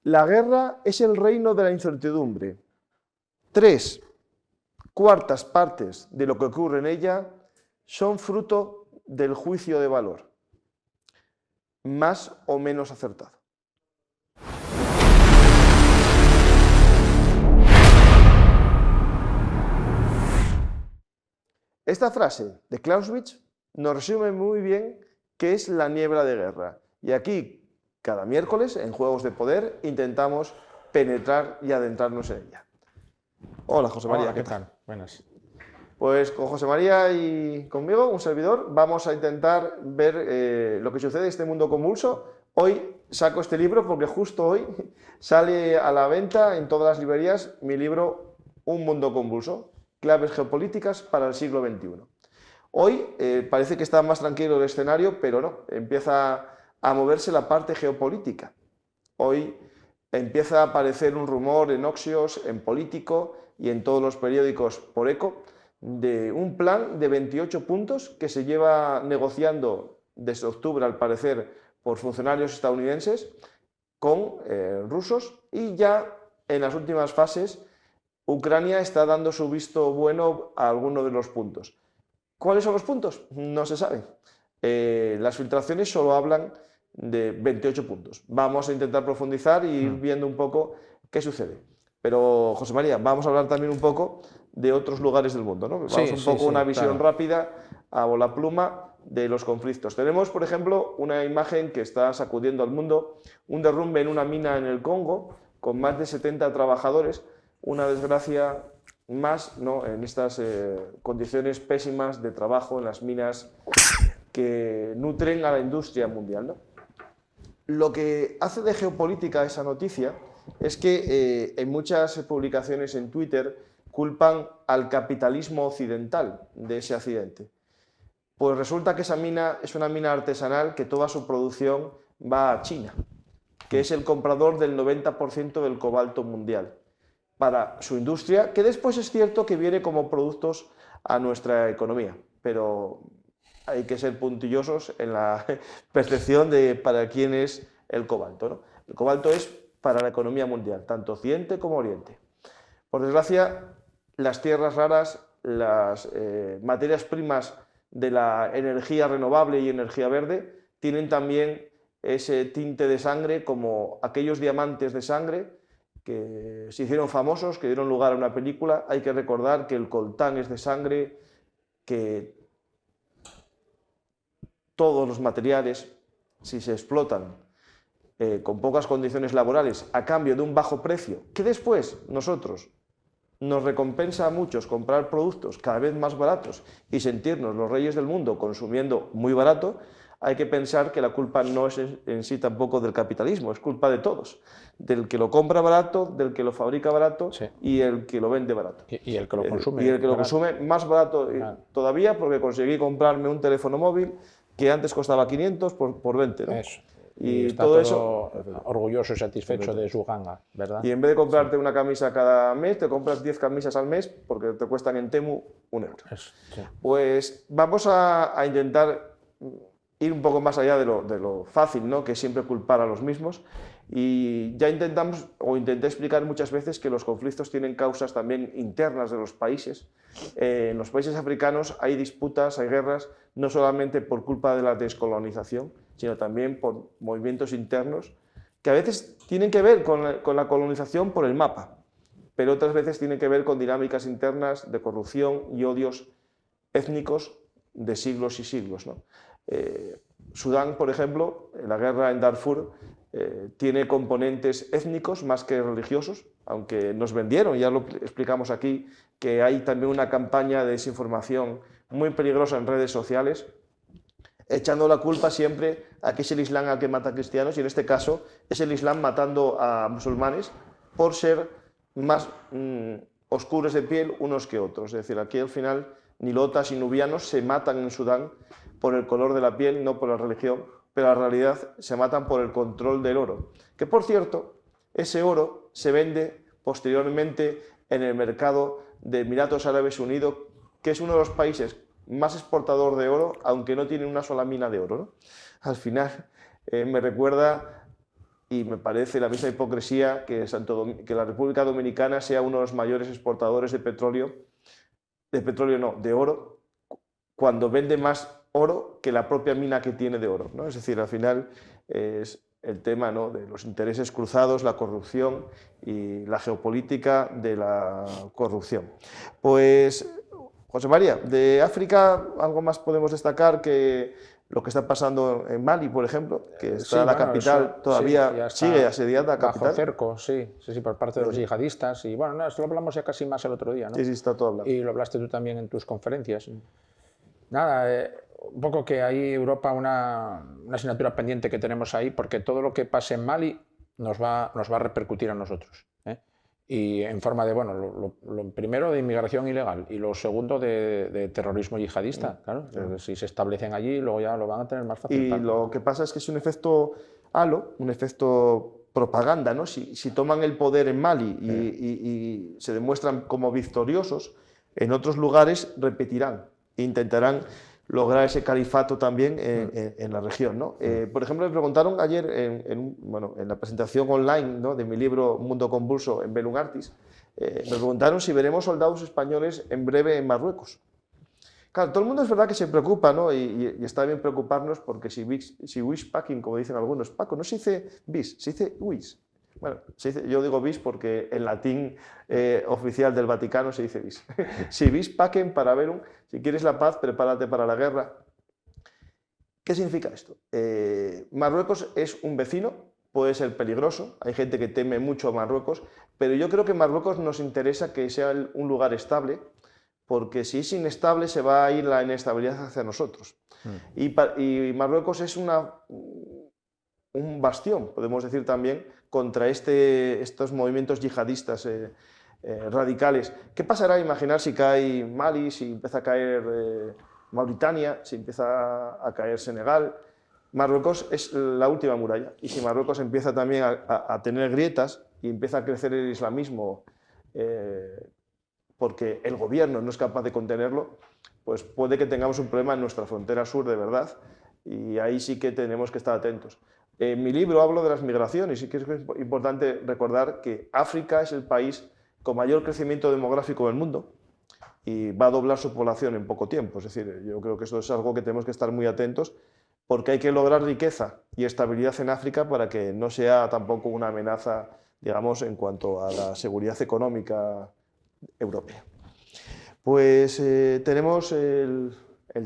La guerra es el reino de la incertidumbre. 3/4 partes de lo que ocurre en ella son fruto del juicio de valor, más o menos acertado. Esta frase de Clausewitz nos resume muy bien qué es la niebla de guerra. Y aquí, cada miércoles, en Juegos de Poder, intentamos penetrar y adentrarnos en ella. Hola, José María. Hola, ¿qué tal? Buenas. Pues con José María y conmigo, un servidor, vamos a intentar ver lo que sucede en este mundo convulso. Hoy saco este libro porque justo hoy sale a la venta en todas las librerías mi libro Un mundo convulso, claves geopolíticas para el siglo XXI. Hoy parece que está más tranquilo el escenario, pero no, empieza a moverse la parte geopolítica. Hoy empieza a aparecer un rumor en Oxios, en Político y en todos los periódicos por eco de un plan de 28 puntos que se lleva negociando desde octubre, al parecer, por funcionarios estadounidenses con rusos, y ya en las últimas fases Ucrania está dando su visto bueno a alguno de los puntos. ¿Cuáles son los puntos? No se sabe. Las filtraciones solo hablan de 28 puntos. Vamos a intentar profundizar y ir viendo un poco qué sucede. Pero, José María, vamos a hablar también un poco de otros lugares del mundo, ¿no? Vamos un poco una visión rápida a bola pluma de los conflictos. Tenemos, por ejemplo, una imagen que está sacudiendo al mundo, un derrumbe en una mina en el Congo con más de 70 trabajadores, una desgracia más, ¿no?, en estas condiciones pésimas de trabajo en las minas que nutren a la industria mundial, ¿no? Lo que hace de geopolítica esa noticia es que en muchas publicaciones en Twitter culpan al capitalismo occidental de ese accidente. Pues resulta que esa mina es una mina artesanal que toda su producción va a China, que es el comprador del 90% del cobalto mundial, para su industria, que después es cierto que viene como productos a nuestra economía, pero hay que ser puntillosos en la percepción de para quién es el cobalto, ¿no? El cobalto es para la economía mundial, tanto Occidente como Oriente. Por desgracia, las tierras raras, las materias primas de la energía renovable y energía verde tienen también ese tinte de sangre, como aquellos diamantes de sangre que se hicieron famosos, que dieron lugar a una película. Hay que recordar que el coltán es de sangre, que todos los materiales, si se explotan con pocas condiciones laborales a cambio de un bajo precio, que después nosotros nos recompensa a muchos comprar productos cada vez más baratos y sentirnos los reyes del mundo consumiendo muy barato, hay que pensar que la culpa no es en sí tampoco del capitalismo, es culpa de todos, del que lo compra barato, del que lo fabrica barato, sí, y el que lo vende barato. Y el que lo consume. Y el que lo consume más barato todavía, porque conseguí comprarme un teléfono móvil que antes costaba 500 por 20, ¿no? Eso. Y está todo eso orgulloso y satisfecho de su ganga, ¿verdad? Y en vez de comprarte una camisa cada mes, te compras 10 camisas al mes porque te cuestan en Temu 1 euro. Eso, sí. Pues vamos a intentar ir un poco más allá de lo fácil, ¿no?, que es siempre culpar a los mismos. Y ya intentamos, o intenté explicar muchas veces, que los conflictos tienen causas también internas de los países. En los países africanos hay disputas, hay guerras, no solamente por culpa de la descolonización, sino también por movimientos internos que a veces tienen que ver con la colonización por el mapa, pero otras veces tienen que ver con dinámicas internas de corrupción y odios étnicos de siglos y siglos, ¿no? Sudán, por ejemplo, la guerra en Darfur tiene componentes étnicos más que religiosos, aunque nos vendieron, ya lo explicamos aquí, que hay también una campaña de desinformación muy peligrosa en redes sociales, echando la culpa siempre a que es el Islam al que mata a cristianos, y en este caso es el Islam matando a musulmanes por ser más oscuros de piel unos que otros. Es decir, aquí al final nilotas y nubianos se matan en Sudán por el color de la piel, no por la religión, pero en realidad se matan por el control del oro. Que, por cierto, ese oro se vende posteriormente en el mercado de Emiratos Árabes Unidos, que es uno de los países más exportador de oro, aunque no tiene una sola mina de oro, ¿no? Al final me recuerda y me parece la misma hipocresía que, que la República Dominicana sea uno de los mayores exportadores de petróleo no, de oro, cuando vende más oro que la propia mina que tiene de oro, ¿no? Es decir, al final es el tema, ¿no?, de los intereses cruzados, la corrupción y la geopolítica de la corrupción. Pues, José María, de África, ¿algo más podemos destacar que lo que está pasando en Mali, por ejemplo, que está la capital, todavía sigue asediada la capital? Bajo cerco, sí, por parte de los yihadistas. Y bueno, no, esto lo hablamos ya casi más el otro día, ¿no? Sí, está todo hablado. Y lo hablaste tú también en tus conferencias. Nada, un poco que hay Europa una asignatura pendiente que tenemos ahí, porque todo lo que pase en Mali nos va a repercutir a nosotros, ¿eh? Y en forma de, bueno, lo primero de inmigración ilegal y lo segundo de terrorismo yihadista, claro. Si se establecen allí, luego ya lo van a tener más fácil. Y lo que pasa es que es un efecto halo, un efecto propaganda, ¿no? Si toman el poder en Mali y se demuestran como victoriosos, en otros lugares repetirán, intentarán lograr ese califato también en la región, ¿no? Por ejemplo, me preguntaron ayer en la presentación online, ¿no?, de mi libro Mundo Convulso en Bellum Artis, me preguntaron si veremos soldados españoles en breve en Marruecos. Claro, todo el mundo es verdad que se preocupa, ¿no? Y está bien preocuparnos porque si wish packing, como dicen algunos, Paco, no se dice bis, se dice wish. Bueno, yo digo bis porque en latín oficial del Vaticano se dice bis. Si bis pacem para verum, si quieres la paz, prepárate para la guerra. ¿Qué significa esto? Marruecos es un vecino, puede ser peligroso, hay gente que teme mucho a Marruecos, pero yo creo que Marruecos nos interesa que sea un lugar estable, porque si es inestable se va a ir la inestabilidad hacia nosotros. Y Marruecos es un bastión, podemos decir también, contra estos movimientos yihadistas radicales. ¿Qué pasará? Imaginar si cae Mali, si empieza a caer Mauritania, si empieza a caer Senegal. Marruecos es la última muralla, y si Marruecos empieza también a tener grietas y empieza a crecer el islamismo, porque el gobierno no es capaz de contenerlo, pues puede que tengamos un problema en nuestra frontera sur de verdad, y ahí sí que tenemos que estar atentos. En mi libro hablo de las migraciones y que es importante recordar que África es el país con mayor crecimiento demográfico del mundo y va a doblar su población en poco tiempo. Es decir, yo creo que eso es algo que tenemos que estar muy atentos, porque hay que lograr riqueza y estabilidad en África para que no sea tampoco una amenaza, digamos, en cuanto a la seguridad económica europea. Pues tenemos el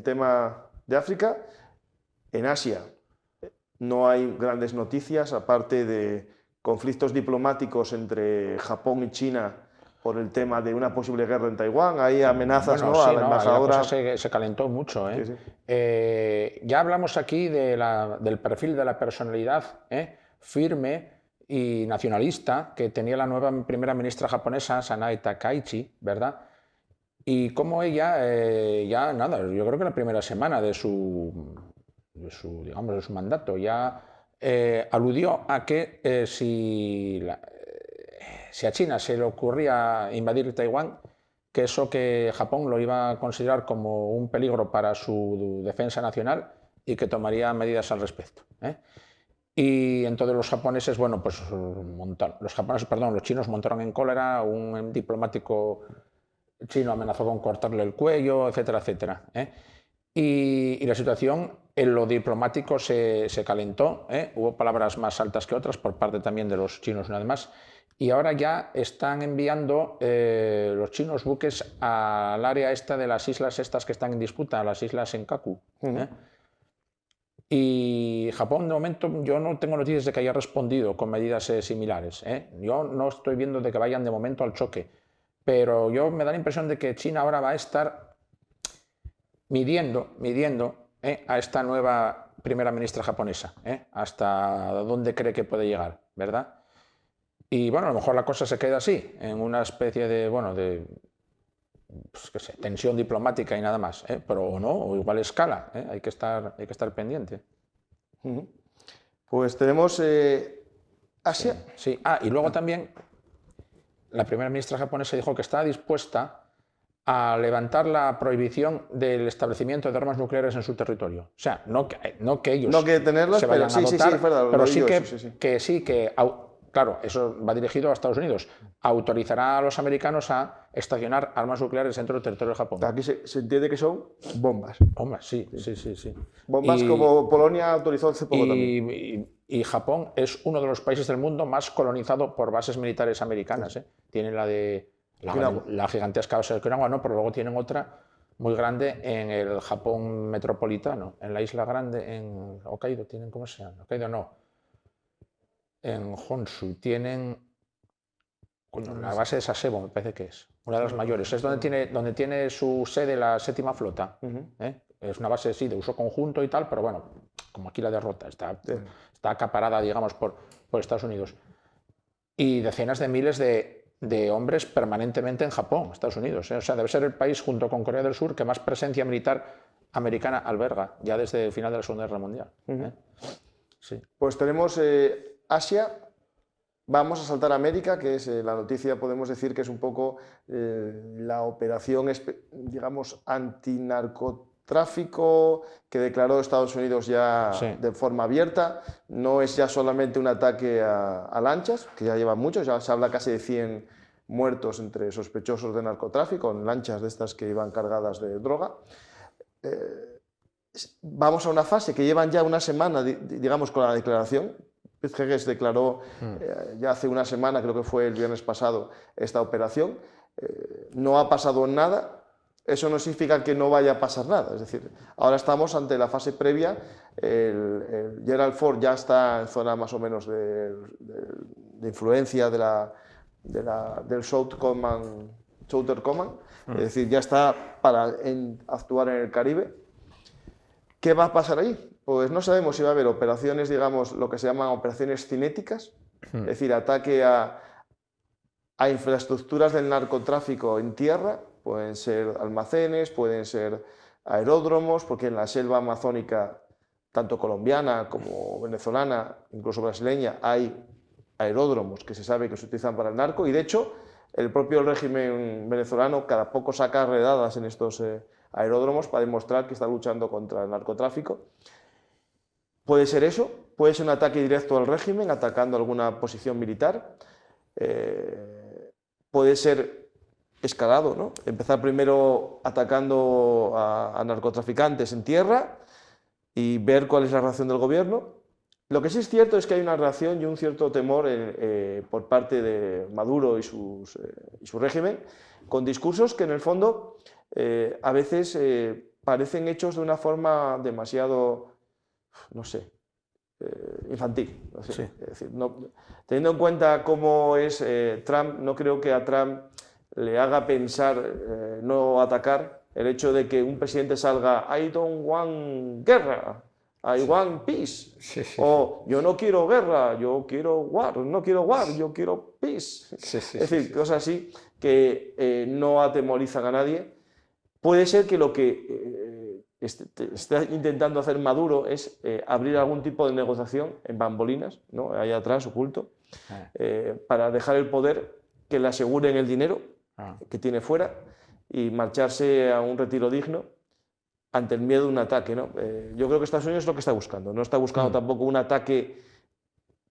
tema de África. En Asia no hay grandes noticias, aparte de conflictos diplomáticos entre Japón y China por el tema de una posible guerra en Taiwán. Hay amenazas, bueno, ¿no?, sí, a la embajadora. La cosa se calentó mucho, ¿eh? Sí. Ya hablamos aquí del perfil de la personalidad firme y nacionalista que tenía la nueva primera ministra japonesa, Sanae Takaichi, ¿verdad? Y cómo ella, ya nada, yo creo que la primera semana de su mandato ya aludió a que si a China se le ocurría invadir Taiwán, que eso que Japón lo iba a considerar como un peligro para su defensa nacional y que tomaría medidas al respecto, ¿eh? Y entonces los japoneses, bueno, pues los chinos montaron en cólera, un diplomático chino amenazó con cortarle el cuello, etcétera, etcétera, ¿eh? Y la situación en lo diplomático se calentó, ¿eh? Hubo palabras más altas que otras por parte también de los chinos, una vez más, y ahora ya están enviando los chinos buques al área esta de las islas estas que están en disputa, las islas Senkaku, ¿eh? Y Japón, de momento, yo no tengo noticias de que haya respondido con medidas similares, ¿eh? Yo no estoy viendo de que vayan de momento al choque, pero yo me da la impresión de que China ahora va a estar midiendo a esta nueva primera ministra japonesa, hasta dónde cree que puede llegar, ¿verdad? Y bueno, a lo mejor la cosa se queda así, en una especie de pues, qué sé, tensión diplomática y nada más, pero o no, o igual escala, hay que estar pendiente. Pues tenemos Asia. Sí. Y luego también la primera ministra japonesa dijo que está dispuesta a levantar la prohibición del establecimiento de armas nucleares en su territorio. O sea, no que ellos no que tenerlas, se vayan pero sí, a dotar, pero sí que claro, eso va dirigido a Estados Unidos. Autorizará a los americanos a estacionar armas nucleares dentro del territorio de Japón. Aquí se entiende que son bombas. Bombas, sí. Bombas como Polonia autorizó hace poco también. Y Japón es uno de los países del mundo más colonizado por bases militares americanas. Sí. Tienen la gigantesca base de Okinawa, ¿no? Pero luego tienen otra muy grande en el Japón metropolitano, en la isla grande, en Hokkaido. ¿Cómo se llama? Hokkaido no. En Honshu tienen la base de Sasebo, me parece que es una de las mayores. Es donde tiene su sede la séptima flota. Es una base, sí, de uso conjunto y tal, pero bueno, como aquí la derrota, está acaparada, digamos, por Estados Unidos. Y decenas de miles de hombres permanentemente en Japón, Estados Unidos. O sea, debe ser el país, junto con Corea del Sur, que más presencia militar americana alberga, ya desde el final de la Segunda Guerra Mundial. Sí. Pues tenemos Asia, vamos a saltar a América, que es la noticia, podemos decir que es un poco la operación, digamos, antinarcotráfico que declaró Estados Unidos ya de forma abierta. No es ya solamente un ataque a lanchas, que ya llevan muchos, ya se habla casi de 100 muertos entre sospechosos de narcotráfico, en lanchas de estas que iban cargadas de droga. Vamos a una fase que llevan ya una semana, digamos, con la declaración. Hedges declaró ya hace una semana, creo que fue el viernes pasado, esta operación. No ha pasado nada. Eso no significa que no vaya a pasar nada. Es decir, ahora estamos ante la fase previa. El Gerald Ford ya está en zona más o menos de influencia del Southern Command. Es decir, ya está para actuar en el Caribe. ¿Qué va a pasar ahí? Pues no sabemos si va a haber operaciones, digamos, lo que se llaman operaciones cinéticas, es decir, ataque a infraestructuras del narcotráfico en tierra, pueden ser almacenes, pueden ser aeródromos, porque en la selva amazónica, tanto colombiana como venezolana, incluso brasileña, hay aeródromos que se sabe que se utilizan para el narco, y de hecho, el propio régimen venezolano cada poco saca redadas en estos aeródromos para demostrar que está luchando contra el narcotráfico. Puede ser eso, puede ser un ataque directo al régimen, atacando alguna posición militar, puede ser escalado, ¿no? Empezar primero atacando a narcotraficantes en tierra y ver cuál es la reacción del gobierno. Lo que sí es cierto es que hay una reacción y un cierto temor por parte de Maduro y su régimen, con discursos que en el fondo a veces parecen hechos de una forma demasiado, no sé, infantil. No sé. Sí. Es decir, teniendo en cuenta cómo es Trump, no creo que a Trump le haga pensar no atacar el hecho de que un presidente salga "I don't want guerra, I want peace", o "yo no quiero guerra, yo quiero war, no quiero war, yo quiero peace". Es decir, cosas así que no atemorizan a nadie. Puede ser que lo que está intentando hacer Maduro es abrir algún tipo de negociación en bambolinas, ¿no? Ahí atrás, oculto, para dejar el poder, que le aseguren el dinero que tiene fuera y marcharse a un retiro digno ante el miedo de un ataque, ¿no? Yo creo que Estados Unidos es lo que está buscando. No está buscando tampoco un ataque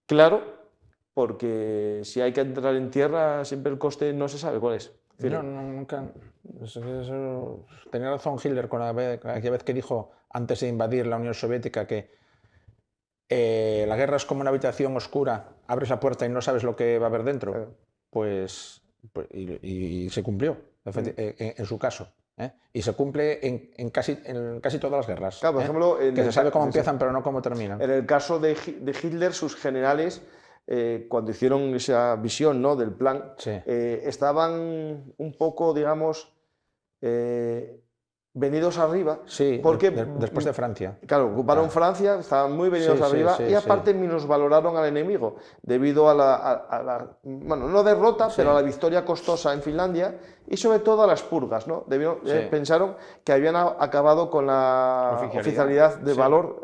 claro, porque si hay que entrar en tierra, siempre el coste no se sabe cuál es. No, nunca. Tenía razón Hitler con aquella vez que dijo, antes de invadir la Unión Soviética, que la guerra es como una habitación oscura, abres la puerta y no sabes lo que va a haber dentro. Pues y se cumplió, en su caso. Y se cumple en casi todas las guerras. Claro, por ejemplo, que se sabe cómo empiezan, pero no cómo terminan. En el caso de Hitler, sus generales, cuando hicieron esa visión, ¿no?, del plan, estaban un poco, digamos, venidos arriba. Sí, porque después de Francia. Claro, ocuparon Francia, estaban muy venidos arriba y aparte minusvaloraron al enemigo debido a la bueno, no derrota, pero a la victoria costosa en Finlandia y sobre todo a las purgas, ¿no? Pensaron que habían acabado con la oficialidad de valor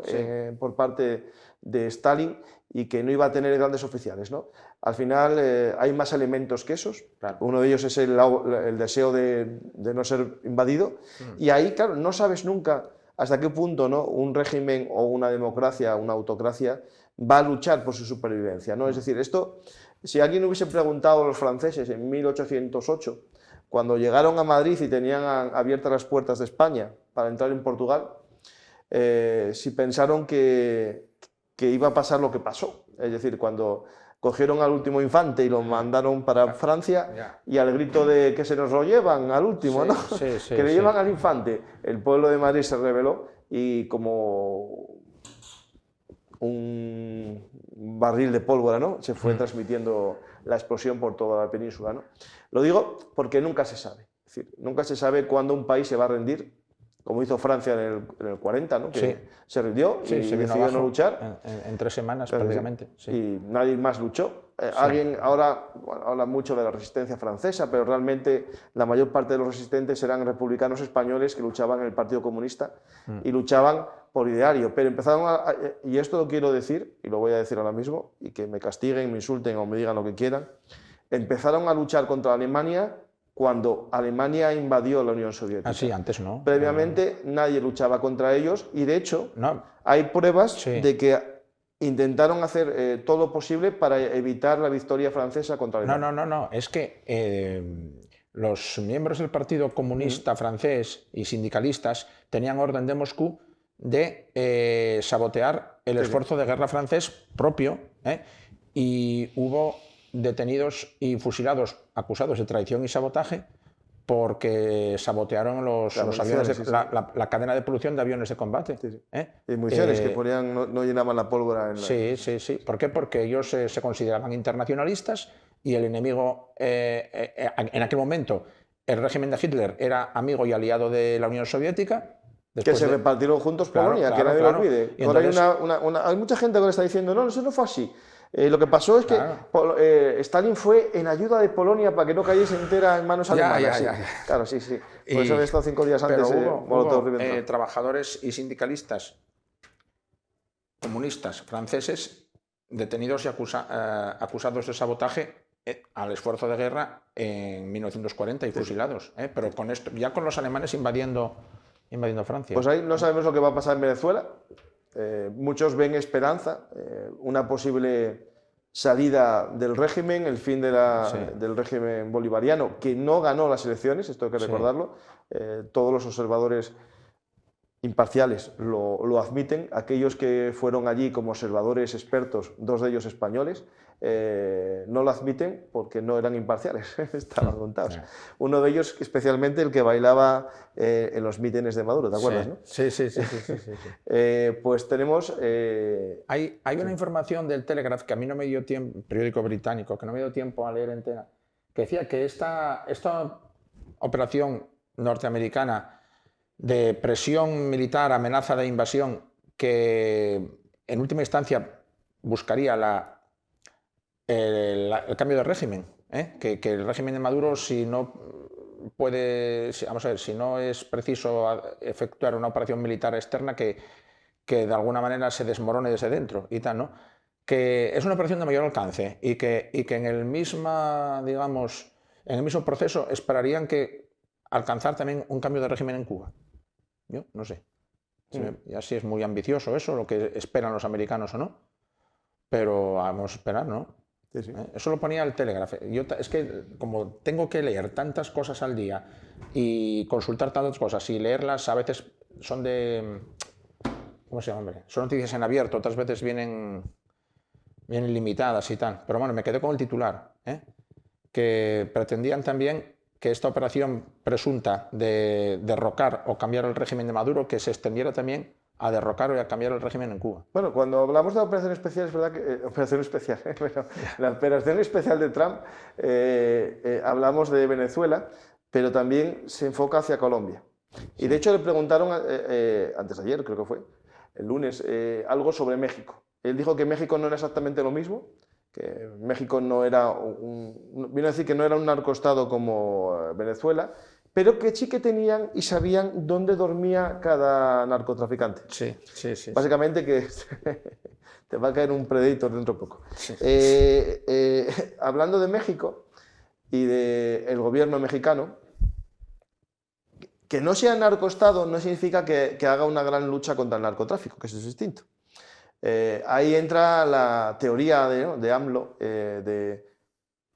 por parte de Stalin y que no iba a tener grandes oficiales, ¿no? Al final hay más elementos que esos. Claro. Uno de ellos es el deseo de no ser invadido. Y ahí, claro, no sabes nunca hasta qué punto, ¿no?, un régimen o una democracia, una autocracia, va a luchar por su supervivencia, ¿no? Es decir, esto, si alguien hubiese preguntado a los franceses en 1808, cuando llegaron a Madrid y tenían abiertas las puertas de España para entrar en Portugal, si pensaron que iba a pasar lo que pasó. Es decir, cuando cogieron al último infante y lo mandaron para Francia, y al grito de que se nos lo llevan al último, ¿no? Que le llevan al infante, el pueblo de Madrid se rebeló y como un barril de pólvora, ¿no?, se fue transmitiendo la explosión por toda la península, ¿no? Lo digo porque nunca se sabe. Es decir, nunca se sabe cuándo un país se va a rendir, como hizo Francia en el 40, ¿no?, que se rindió y decidió no luchar. En 3 semanas prácticamente. Y nadie más luchó. Alguien ahora habla mucho de la resistencia francesa, pero realmente la mayor parte de los resistentes eran republicanos españoles que luchaban en el Partido Comunista y luchaban por ideario. Pero empezaron y esto lo quiero decir, y lo voy a decir ahora mismo, y que me castiguen, me insulten o me digan lo que quieran, empezaron a luchar contra Alemania cuando Alemania invadió la Unión Soviética. Sí, antes no. Previamente nadie luchaba contra ellos y de hecho hay pruebas de que intentaron hacer todo lo posible para evitar la victoria francesa contra Alemania. No. Es que los miembros del Partido Comunista francés y sindicalistas tenían orden de Moscú de sabotear el esfuerzo de guerra francés propio, y hubo detenidos y fusilados acusados de traición y sabotaje porque sabotearon los aviones, la cadena de producción de aviones de combate. Y municiones que ponían, no llenaban la pólvora. Sí. ¿Por qué? Porque ellos se consideraban internacionalistas y el enemigo, en aquel momento, el régimen de Hitler era amigo y aliado de la Unión Soviética. Que se repartieron juntos Polonia, que nadie lo olvide. Entonces, hay mucha gente que le está diciendo, no, eso no fue así. Lo que pasó es que Stalin fue en ayuda de Polonia para que no cayese entera en manos alemanas. Claro, sí. Por eso había estado 5 días antes. Hubo trabajadores y sindicalistas comunistas franceses detenidos y acusados de sabotaje al esfuerzo de guerra en 1940 y fusilados. Pero con esto, ya con los alemanes invadiendo Francia. Pues ahí no sabemos lo que va a pasar en Venezuela. Muchos ven esperanza, una posible salida del régimen, el fin del régimen bolivariano, que no ganó las elecciones, esto hay que recordarlo. Todos los observadores imparciales lo admiten. Aquellos que fueron allí como observadores expertos, 2 de ellos españoles, no lo admiten porque no eran imparciales, estaban contados. Uno de ellos, especialmente el que bailaba en los mítines de Maduro, ¿te acuerdas? ¿No? Sí. Pues tenemos... Hay una información del Telegraph que a mí no me dio tiempo, periódico británico, que no me dio tiempo a leer entera, que decía que esta operación norteamericana de presión militar, amenaza de invasión, que en última instancia buscaría el cambio de régimen, que el régimen de Maduro, si no es preciso efectuar una operación militar externa, que de alguna manera se desmorone desde dentro y tal, ¿no? Que es una operación de mayor alcance y que en el mismo proceso esperarían que alcanzar también un cambio de régimen en Cuba. Yo no sé. Ya si es muy ambicioso eso, lo que esperan los americanos o no, pero vamos a esperar, ¿no? Sí. Eso lo ponía el Telegraph. Es que como tengo que leer tantas cosas al día y consultar tantas cosas y leerlas, a veces son de... ¿Cómo se llama, hombre? Son noticias en abierto, otras veces vienen limitadas y tal. Pero bueno, me quedé con el titular, que pretendían también que esta operación presunta de derrocar o cambiar el régimen de Maduro, que se extendiera también a derrocar o a cambiar el régimen en Cuba. Bueno, cuando hablamos de operación especial, es verdad que... la operación especial de Trump, hablamos de Venezuela, pero también se enfoca hacia Colombia. Y de hecho le preguntaron, antes de ayer creo que fue, el lunes, algo sobre México. Él dijo que México no era exactamente lo mismo, que México no era vino a decir que no era un narcoestado como Venezuela, pero que sí que tenían y sabían dónde dormía cada narcotraficante. Sí, sí, sí. Básicamente que te va a caer un Predator dentro de poco. Sí. Hablando de México y del gobierno mexicano, que no sea narcoestado no significa que haga una gran lucha contra el narcotráfico, que eso es distinto. Ahí entra la teoría de AMLO, de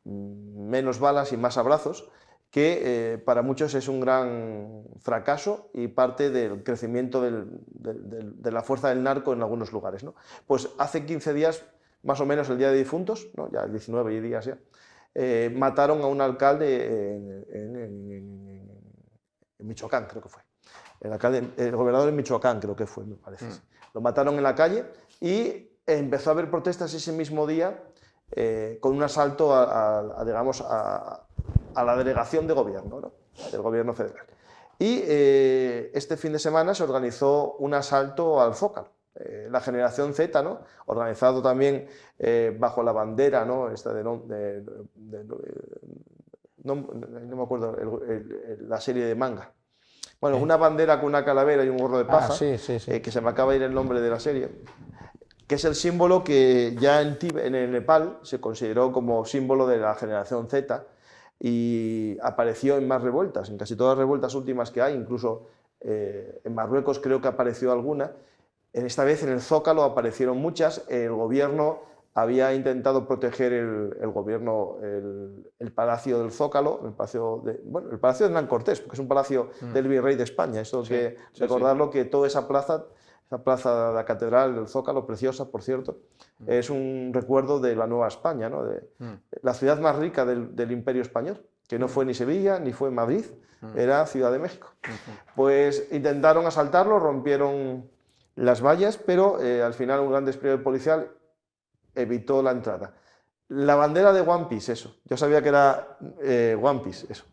menos balas y más abrazos, que para muchos es un gran fracaso y parte del crecimiento de la fuerza del narco en algunos lugares, ¿no? Pues hace 15 días, más o menos el día de difuntos, ¿no? Ya 19 días ya, mataron a un alcalde en Michoacán, creo que fue. El gobernador de Michoacán, creo que fue, me parece. Lo mataron en la calle y empezó a haber protestas ese mismo día con un asalto digamos, a la delegación de gobierno, ¿no? Del gobierno federal. Y este fin de semana se organizó un asalto al Zócalo. La generación Z, ¿no? Organizado también bajo la bandera, ¿no? Esta no me acuerdo la serie de manga. Bueno, una bandera con una calavera y un gorro de paja, sí. que se me acaba de ir el nombre de la serie, que es el símbolo que ya en el Nepal se consideró como símbolo de la generación Z y apareció en más revueltas, en casi todas las revueltas últimas que hay, incluso en Marruecos creo que apareció alguna. Esta vez en el Zócalo aparecieron muchas. El gobierno había intentado proteger el palacio del Zócalo, el palacio de Hernán Cortés, porque es un palacio del virrey de España. Esto hay que recordarlo, que toda esa plaza de la catedral del Zócalo, preciosa, por cierto, es un recuerdo de la Nueva España, ¿no? De la ciudad más rica del Imperio Español, que no fue ni Sevilla ni fue Madrid, era Ciudad de México. Pues intentaron asaltarlo, rompieron las vallas, pero al final un gran despliegue policial evitó la entrada. La bandera de One Piece, eso. Yo sabía que era One Piece, eso.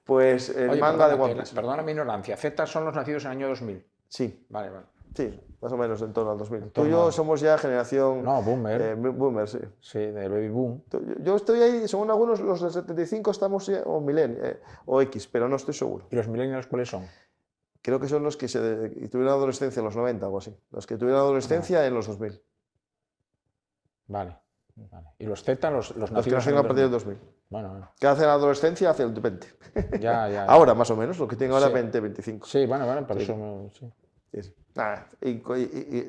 Pues el Oye, manga de One Piece. Perdona mi ignorancia, Z son los nacidos en el año 2000. Sí. Vale. Sí, más o menos en torno al 2000. Tú y yo somos ya generación... No, boomer. Boomer, sí. Sí, del baby boom. Yo estoy ahí, según algunos, los del 75 estamos, o millennials, o X, pero no estoy seguro. ¿Y los millennials cuáles son? Creo que son los que tuvieron adolescencia en los 90 o algo así. Los que tuvieron adolescencia en los 2000. Vale. ¿Y los Z, los nacidos que nacieron a partir del 2000. Bueno. Que hacen la adolescencia hace el 20. Ya. Ahora, más o menos, lo que tienen ahora 20, 25. Sí, bueno, por eso... Sí. Nada, y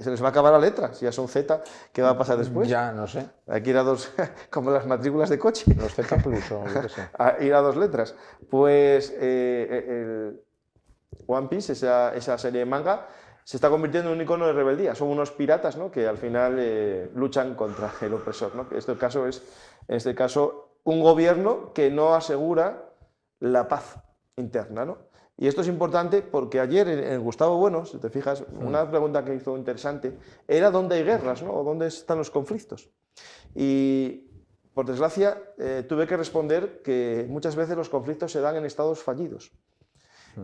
se les va a acabar la letra. Si ya son Z, ¿qué va a pasar después? Ya, no sé. Hay que ir a dos, como las matrículas de coche. Los Z Plus o yo qué sé. A ir a dos letras. Pues el One Piece, esa serie de manga, se está convirtiendo en un icono de rebeldía. Son unos piratas, ¿no? Que al final luchan contra el opresor, ¿no? Que en este caso, un gobierno que no asegura la paz interna, ¿no? Y esto es importante porque ayer en Gustavo Bueno, si te fijas, una pregunta que hizo interesante era dónde hay guerras, ¿no? O dónde están los conflictos. Y por desgracia tuve que responder que muchas veces los conflictos se dan en estados fallidos.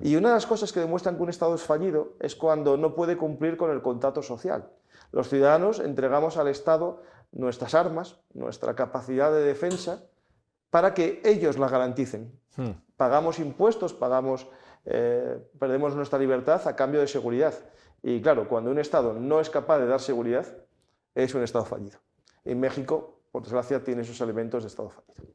Y una de las cosas que demuestran que un estado es fallido es cuando no puede cumplir con el contrato social. Los ciudadanos entregamos al Estado nuestras armas, nuestra capacidad de defensa, para que ellos la garanticen. Pagamos impuestos, perdemos nuestra libertad a cambio de seguridad. Y claro, cuando un Estado no es capaz de dar seguridad, es un Estado fallido. En México, por desgracia, tiene esos elementos de Estado fallido.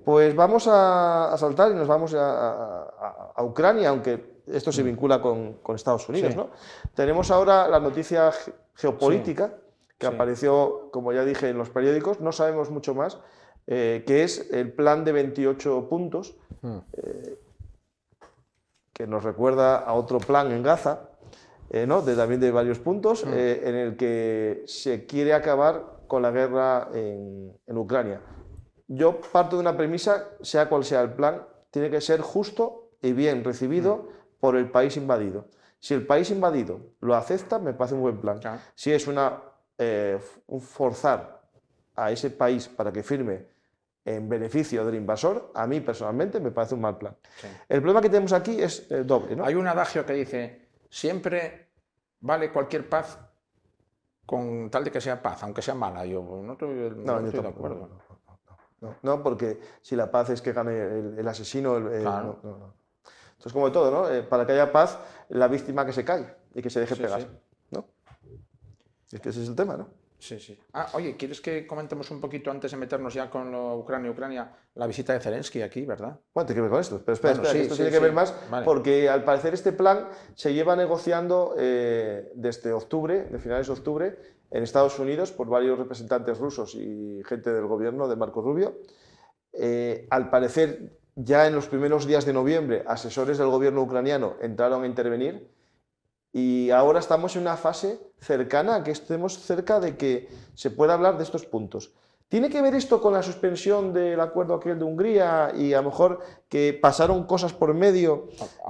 Pues vamos a saltar y nos vamos a Ucrania, aunque esto se vincula con Estados Unidos, Sí. ¿no? Tenemos ahora la noticia geopolítica que apareció, como ya dije, en los periódicos. No sabemos mucho más, que es el plan de 28 puntos, que nos recuerda a otro plan en Gaza, ¿no? También de varios puntos, en el que se quiere acabar con la guerra en Ucrania. Yo parto de una premisa, sea cual sea el plan, tiene que ser justo y bien recibido por el país invadido. Si el país invadido lo acepta, me parece un buen plan. Claro. Si es un forzar a ese país para que firme en beneficio del invasor, a mí personalmente me parece un mal plan. Sí. El problema que tenemos aquí es doble, ¿no? Hay un adagio que dice, siempre vale cualquier paz con tal de que sea paz, aunque sea mala. Yo no estoy de acuerdo. No, porque si la paz es que gane el asesino, Claro. no. Entonces, como de todo, ¿no? Para que haya paz, la víctima que se calle y que se deje pegar, sí. ¿no? Es que ese es el tema, ¿no? Sí, sí. Ah, oye, ¿quieres que comentemos un poquito antes de meternos ya con lo Ucrania, la visita de Zelensky aquí, verdad? Bueno, tiene que ver con esto. Pero espera, Bueno, espera, que sí, esto sí, tiene que ver sí. más Vale. porque al parecer este plan se lleva negociando desde octubre, de finales de octubre, en Estados Unidos por varios representantes rusos y gente del gobierno de Marco Rubio. Al parecer, ya en los primeros días de noviembre, asesores del gobierno ucraniano entraron a intervenir y ahora estamos en una fase cercana a que estemos cerca de que se pueda hablar de estos puntos. ¿Tiene que ver esto con la suspensión del acuerdo aquel de Hungría y a lo mejor que pasaron cosas por medio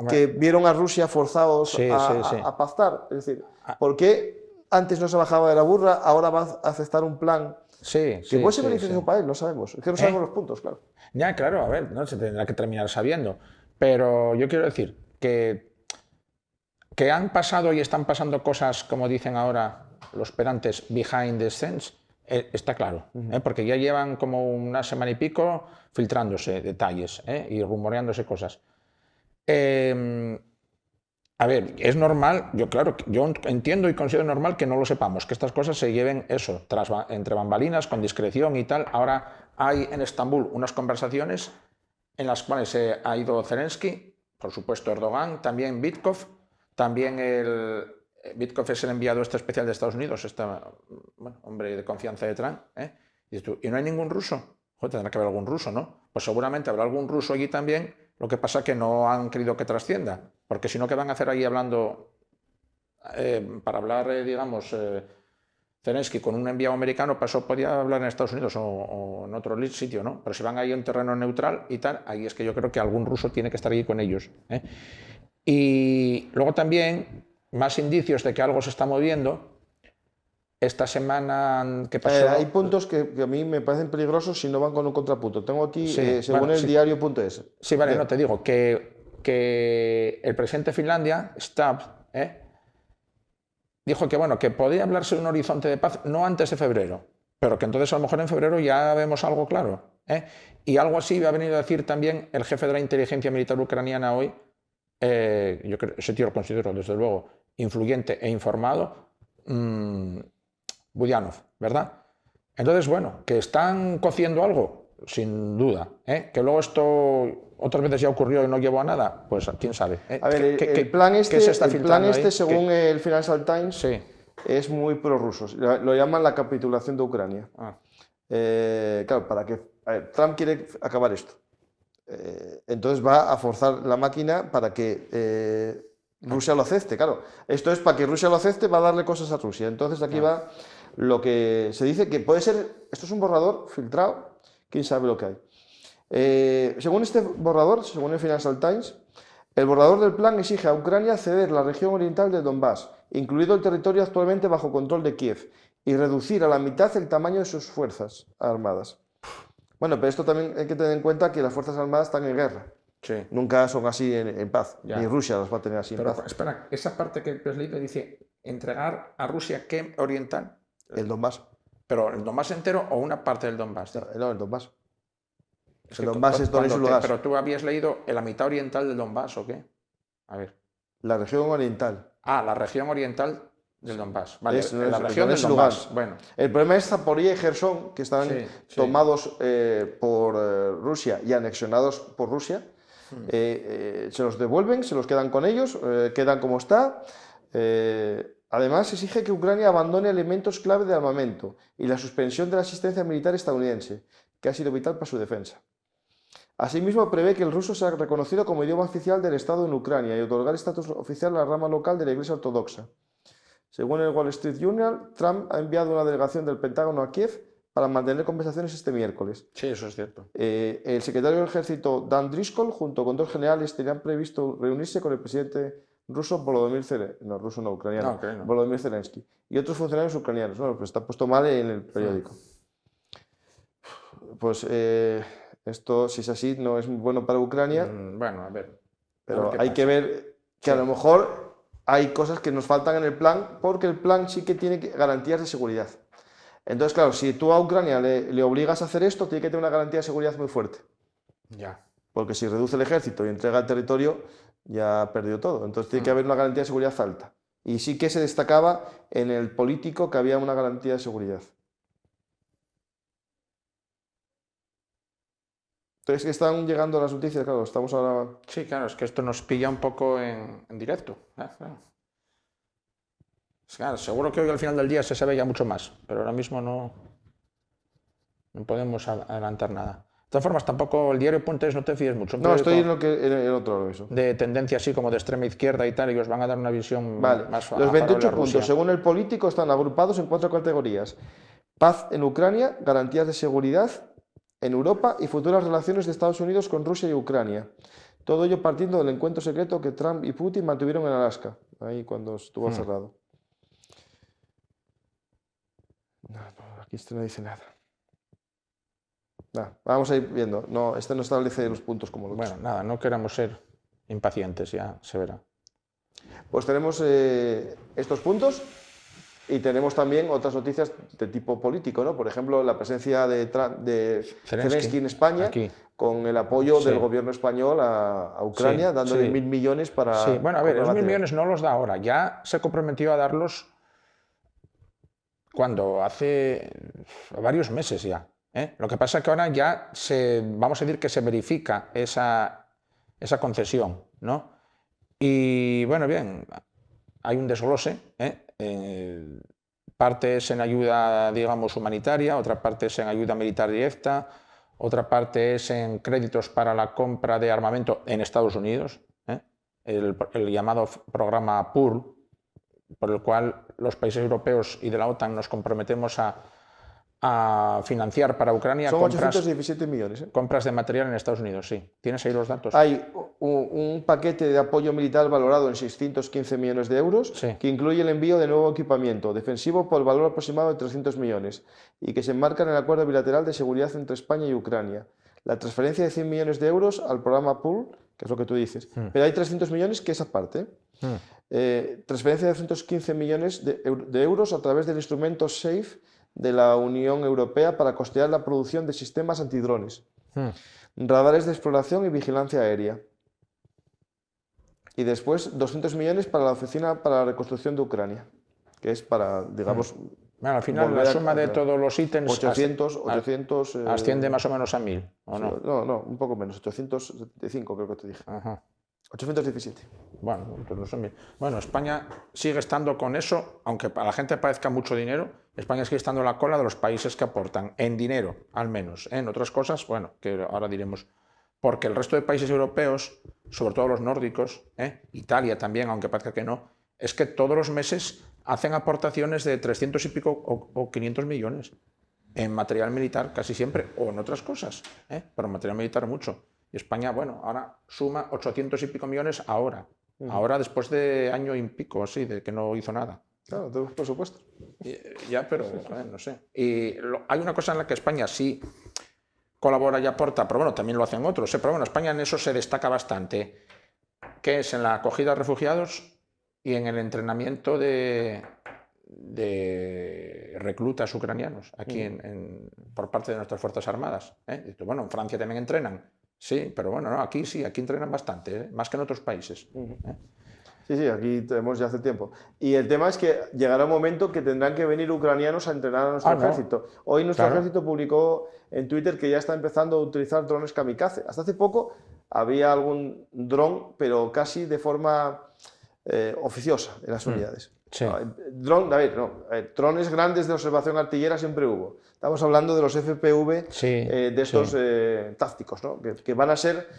que vieron a Rusia forzados Sí, sí, sí. a pactar? Es decir, ¿por qué antes no se bajaba de la burra, ahora va a aceptar un plan Sí, que sí, puede ser sí, beneficioso sí. para él? No sabemos. Es que no sabemos los puntos, claro. Ya, claro, a ver, no se tendrá que terminar sabiendo. Pero yo quiero decir que han pasado y están pasando cosas, como dicen ahora los pedantes, behind the scenes, está claro. Porque ya llevan como una semana y pico filtrándose detalles y rumoreándose cosas. A ver, es normal, yo entiendo y considero normal que no lo sepamos, que estas cosas se lleven eso, entre bambalinas, con discreción y tal. Ahora hay en Estambul unas conversaciones en las cuales ha ido Zelensky, por supuesto Erdogan, también Vitkov, también Vitkov es el enviado especial de Estados Unidos, bueno, hombre de confianza de Trump, y no hay ningún ruso. Joder, tendrá que haber algún ruso, ¿no? Pues seguramente habrá algún ruso allí también, lo que pasa es que no han querido que trascienda, porque si no, ¿qué van a hacer ahí hablando, para hablar, digamos, Zelensky con un enviado americano? Pasó, podía hablar en Estados Unidos o en otro sitio, ¿no? Pero si van ahí a un terreno neutral y tal, ahí es que yo creo que algún ruso tiene que estar allí con ellos. Y luego también, más indicios de que algo se está moviendo. Esta semana que pasó... Hay puntos que a mí me parecen peligrosos si no van con un contrapunto. Tengo aquí, Sí, según bueno, el sí. diario.es. Sí, vale, no, te digo que el presidente de Finlandia, Stubb, dijo que, bueno, que podía hablarse de un horizonte de paz no antes de febrero, pero que entonces a lo mejor en febrero ya vemos algo claro. Y algo así ha venido a decir también el jefe de la inteligencia militar ucraniana hoy. Yo creo, ese tío lo considero, desde luego, influyente e informado, Buyanov, ¿verdad? Entonces, bueno, que están cociendo algo, sin duda. Que luego esto otras veces ya ocurrió y no llevó a nada, pues quién sabe. A ver, el plan este, según el Financial Times, sí, es muy prorruso. Lo llaman la capitulación de Ucrania. Claro, para que Trump quiere acabar esto. Entonces va a forzar la máquina para que Rusia lo acepte. Claro, esto es para que Rusia lo acepte, va a darle cosas a Rusia. Entonces aquí va lo que se dice que puede ser, esto es un borrador filtrado, quién sabe lo que hay. Según este borrador, según el Financial Times, el borrador del plan exige a Ucrania ceder la región oriental de Donbass, incluido el territorio actualmente bajo control de Kiev, y reducir a la mitad el tamaño de sus fuerzas armadas. Bueno, pero esto también hay que tener en cuenta que las fuerzas armadas están en guerra. Sí. Nunca son así en paz. Ya. Ni Rusia las va a tener así en paz. Espera, esa parte que has leído dice entregar a Rusia ¿qué oriental? El Donbass. ¿Pero el Donbass entero o una parte del Donbass? No, el Donbass. El Donbass es Donetsk y Lugansk. Pero tú habías leído la mitad oriental del Donbass, ¿o qué? A ver. La región oriental. Ah, la región oriental del Donbass. Vale, la región del Donbass. Bueno. El problema es Zaporizhia y Gerson, que están tomados por Rusia y anexionados por Rusia. Se los devuelven, se los quedan con ellos, quedan como está. Además, exige que Ucrania abandone elementos clave de armamento y la suspensión de la asistencia militar estadounidense, que ha sido vital para su defensa. Asimismo, prevé que el ruso sea reconocido como idioma oficial del Estado en Ucrania y otorgar estatus oficial a la rama local de la Iglesia Ortodoxa. Según el Wall Street Journal, Trump ha enviado una delegación del Pentágono a Kiev para mantener conversaciones este miércoles. Sí, eso es cierto. El secretario del Ejército, Dan Driscoll, junto con dos generales, tenían previsto reunirse con el presidente ruso Volodymyr Zelensky, no, ruso no, ucraniano, Volodymyr Zelensky, y otros funcionarios ucranianos. Bueno, pues está puesto mal en el periódico. Pues esto, si es así, no es muy bueno para Ucrania. Bueno, a ver. Pero hay que ver que a lo mejor hay cosas que nos faltan en el plan, porque el plan sí que tiene garantías de seguridad. Entonces, claro, si tú a Ucrania le obligas a hacer esto, tiene que tener una garantía de seguridad muy fuerte. Ya. Porque si reduce el ejército y entrega el territorio, ya perdió todo. Entonces tiene que haber una garantía de seguridad alta. Y sí que se destacaba en el político que había una garantía de seguridad. Entonces que están llegando las noticias, claro, estamos ahora... Sí, claro, es que esto nos pilla un poco en directo. Claro. Claro, seguro que hoy al final del día se sabe ya mucho más, pero ahora mismo no podemos adelantar nada. De todas formas, tampoco el diario.es no te fíes mucho. No, estoy en el otro eso. De tendencia así como de extrema izquierda y tal, y os van a dar una visión más Los 28 favorable a Rusia. puntos, según el político, están agrupados en 4 categorías. Paz en Ucrania, garantías de seguridad en Europa y futuras relaciones de Estados Unidos con Rusia y Ucrania. Todo ello partiendo del encuentro secreto que Trump y Putin mantuvieron en Alaska, ahí cuando estuvo cerrado. No, aquí este no dice nada. Vamos a ir viendo. No, este no establece los puntos como los Bueno, nada, no queramos ser impacientes, ya se verá. Pues tenemos estos puntos y tenemos también otras noticias de tipo político, ¿no? Por ejemplo, la presencia de Zelensky en España, aquí, con el apoyo del gobierno español a Ucrania, dándole 1.000 millones para... Sí, bueno, a ver, esos 1.000 millones no los da ahora, ya se comprometió a darlos cuando hace varios meses ya. Lo que pasa es que ahora ya vamos a decir que se verifica esa concesión, ¿no? Y bueno, bien, hay un desglose, parte es en ayuda, digamos, humanitaria, otra parte es en ayuda militar directa, otra parte es en créditos para la compra de armamento en Estados Unidos, el llamado programa PUR, por el cual los países europeos y de la OTAN nos comprometemos a financiar para Ucrania. Son 817 millones. Compras de material en Estados Unidos, sí. ¿Tienes ahí los datos? Hay un paquete de apoyo militar valorado en 615 millones de euros, que incluye el envío de nuevo equipamiento defensivo por el valor aproximado de 300 millones y que se enmarca en el acuerdo bilateral de seguridad entre España y Ucrania. La transferencia de 100 millones de euros al programa PUR, que es lo que tú dices, pero hay 300 millones que es aparte. Transferencia de 215 millones de euros a través del instrumento SAFE de la Unión Europea para costear la producción de sistemas antidrones, radares de exploración y vigilancia aérea. Y después 200 millones para la Oficina para la Reconstrucción de Ucrania, que es para, digamos... Bueno, al final la suma de todos los ítems 800 asciende más o menos a 1.000, ¿o no? No, un poco menos, 875 creo que te dije. 817. Bueno, pues no son bien. Bueno, España sigue estando con eso, aunque a la gente parezca mucho dinero, España sigue estando en la cola de los países que aportan, en dinero, al menos. En otras cosas, bueno, que ahora diremos, porque el resto de países europeos, sobre todo los nórdicos, Italia también, aunque parezca que no, es que todos los meses hacen aportaciones de 300 y pico o 500 millones en material militar casi siempre, o en otras cosas, pero en material militar mucho. Y España, bueno, ahora suma 800 y pico millones ahora. Ahora después de año y pico, así, de que no hizo nada. Claro, por supuesto. Ya, pero no sé. Y hay una cosa en la que España sí colabora y aporta, pero bueno, también lo hacen otros. Pero bueno, España en eso se destaca bastante, que es en la acogida de refugiados y en el entrenamiento de reclutas ucranianos aquí por parte de nuestras Fuerzas Armadas. Bueno, en Francia también entrenan. Sí, pero bueno, no, aquí sí, aquí entrenan bastante, más que en otros países. Sí, aquí tenemos ya hace tiempo. Y el tema es que llegará un momento que tendrán que venir ucranianos a entrenar a nuestro ejército. Hoy nuestro ejército publicó en Twitter que ya está empezando a utilizar drones kamikaze. Hasta hace poco había algún dron, pero casi de forma oficiosa en las unidades. Sí. Drones grandes de observación artillera siempre hubo. Estamos hablando de los FPV de estos tácticos, ¿no? que van a ser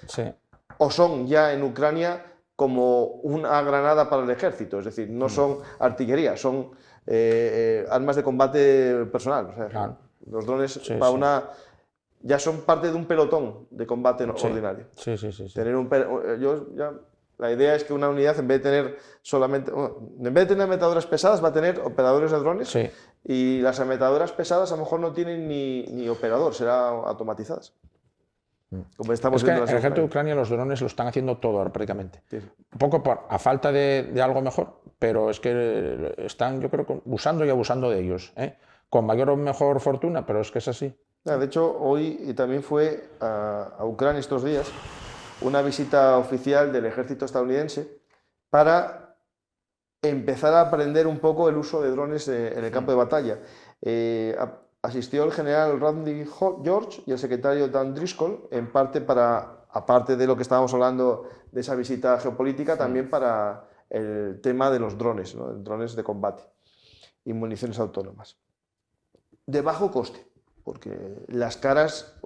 o son ya en Ucrania como una granada para el ejército, es decir, no son artillería, son armas de combate personal. O sea, los drones ya son parte de un pelotón de combate ordinario. Tener la idea es que una unidad, en vez de tener solamente, en vez de tener ametralladoras pesadas, va a tener operadores de drones, y las ametralladoras pesadas a lo mejor no tienen ni operador, serán automatizadas. Como estamos viendo en el ejército de Ucrania los drones lo están haciendo todo ahora prácticamente. Un poco a falta de algo mejor, pero es que están, yo creo, usando y abusando de ellos, con mayor o mejor fortuna, pero es que es así. De hecho, hoy también fue a Ucrania estos días una visita oficial del ejército estadounidense para empezar a aprender un poco el uso de drones en el campo de batalla. Asistió el general Randy George y el secretario Dan Driscoll, en parte para, aparte de lo que estábamos hablando de esa visita geopolítica, también para el tema de los drones, ¿no? Drones de combate y municiones autónomas. De bajo coste, porque las caras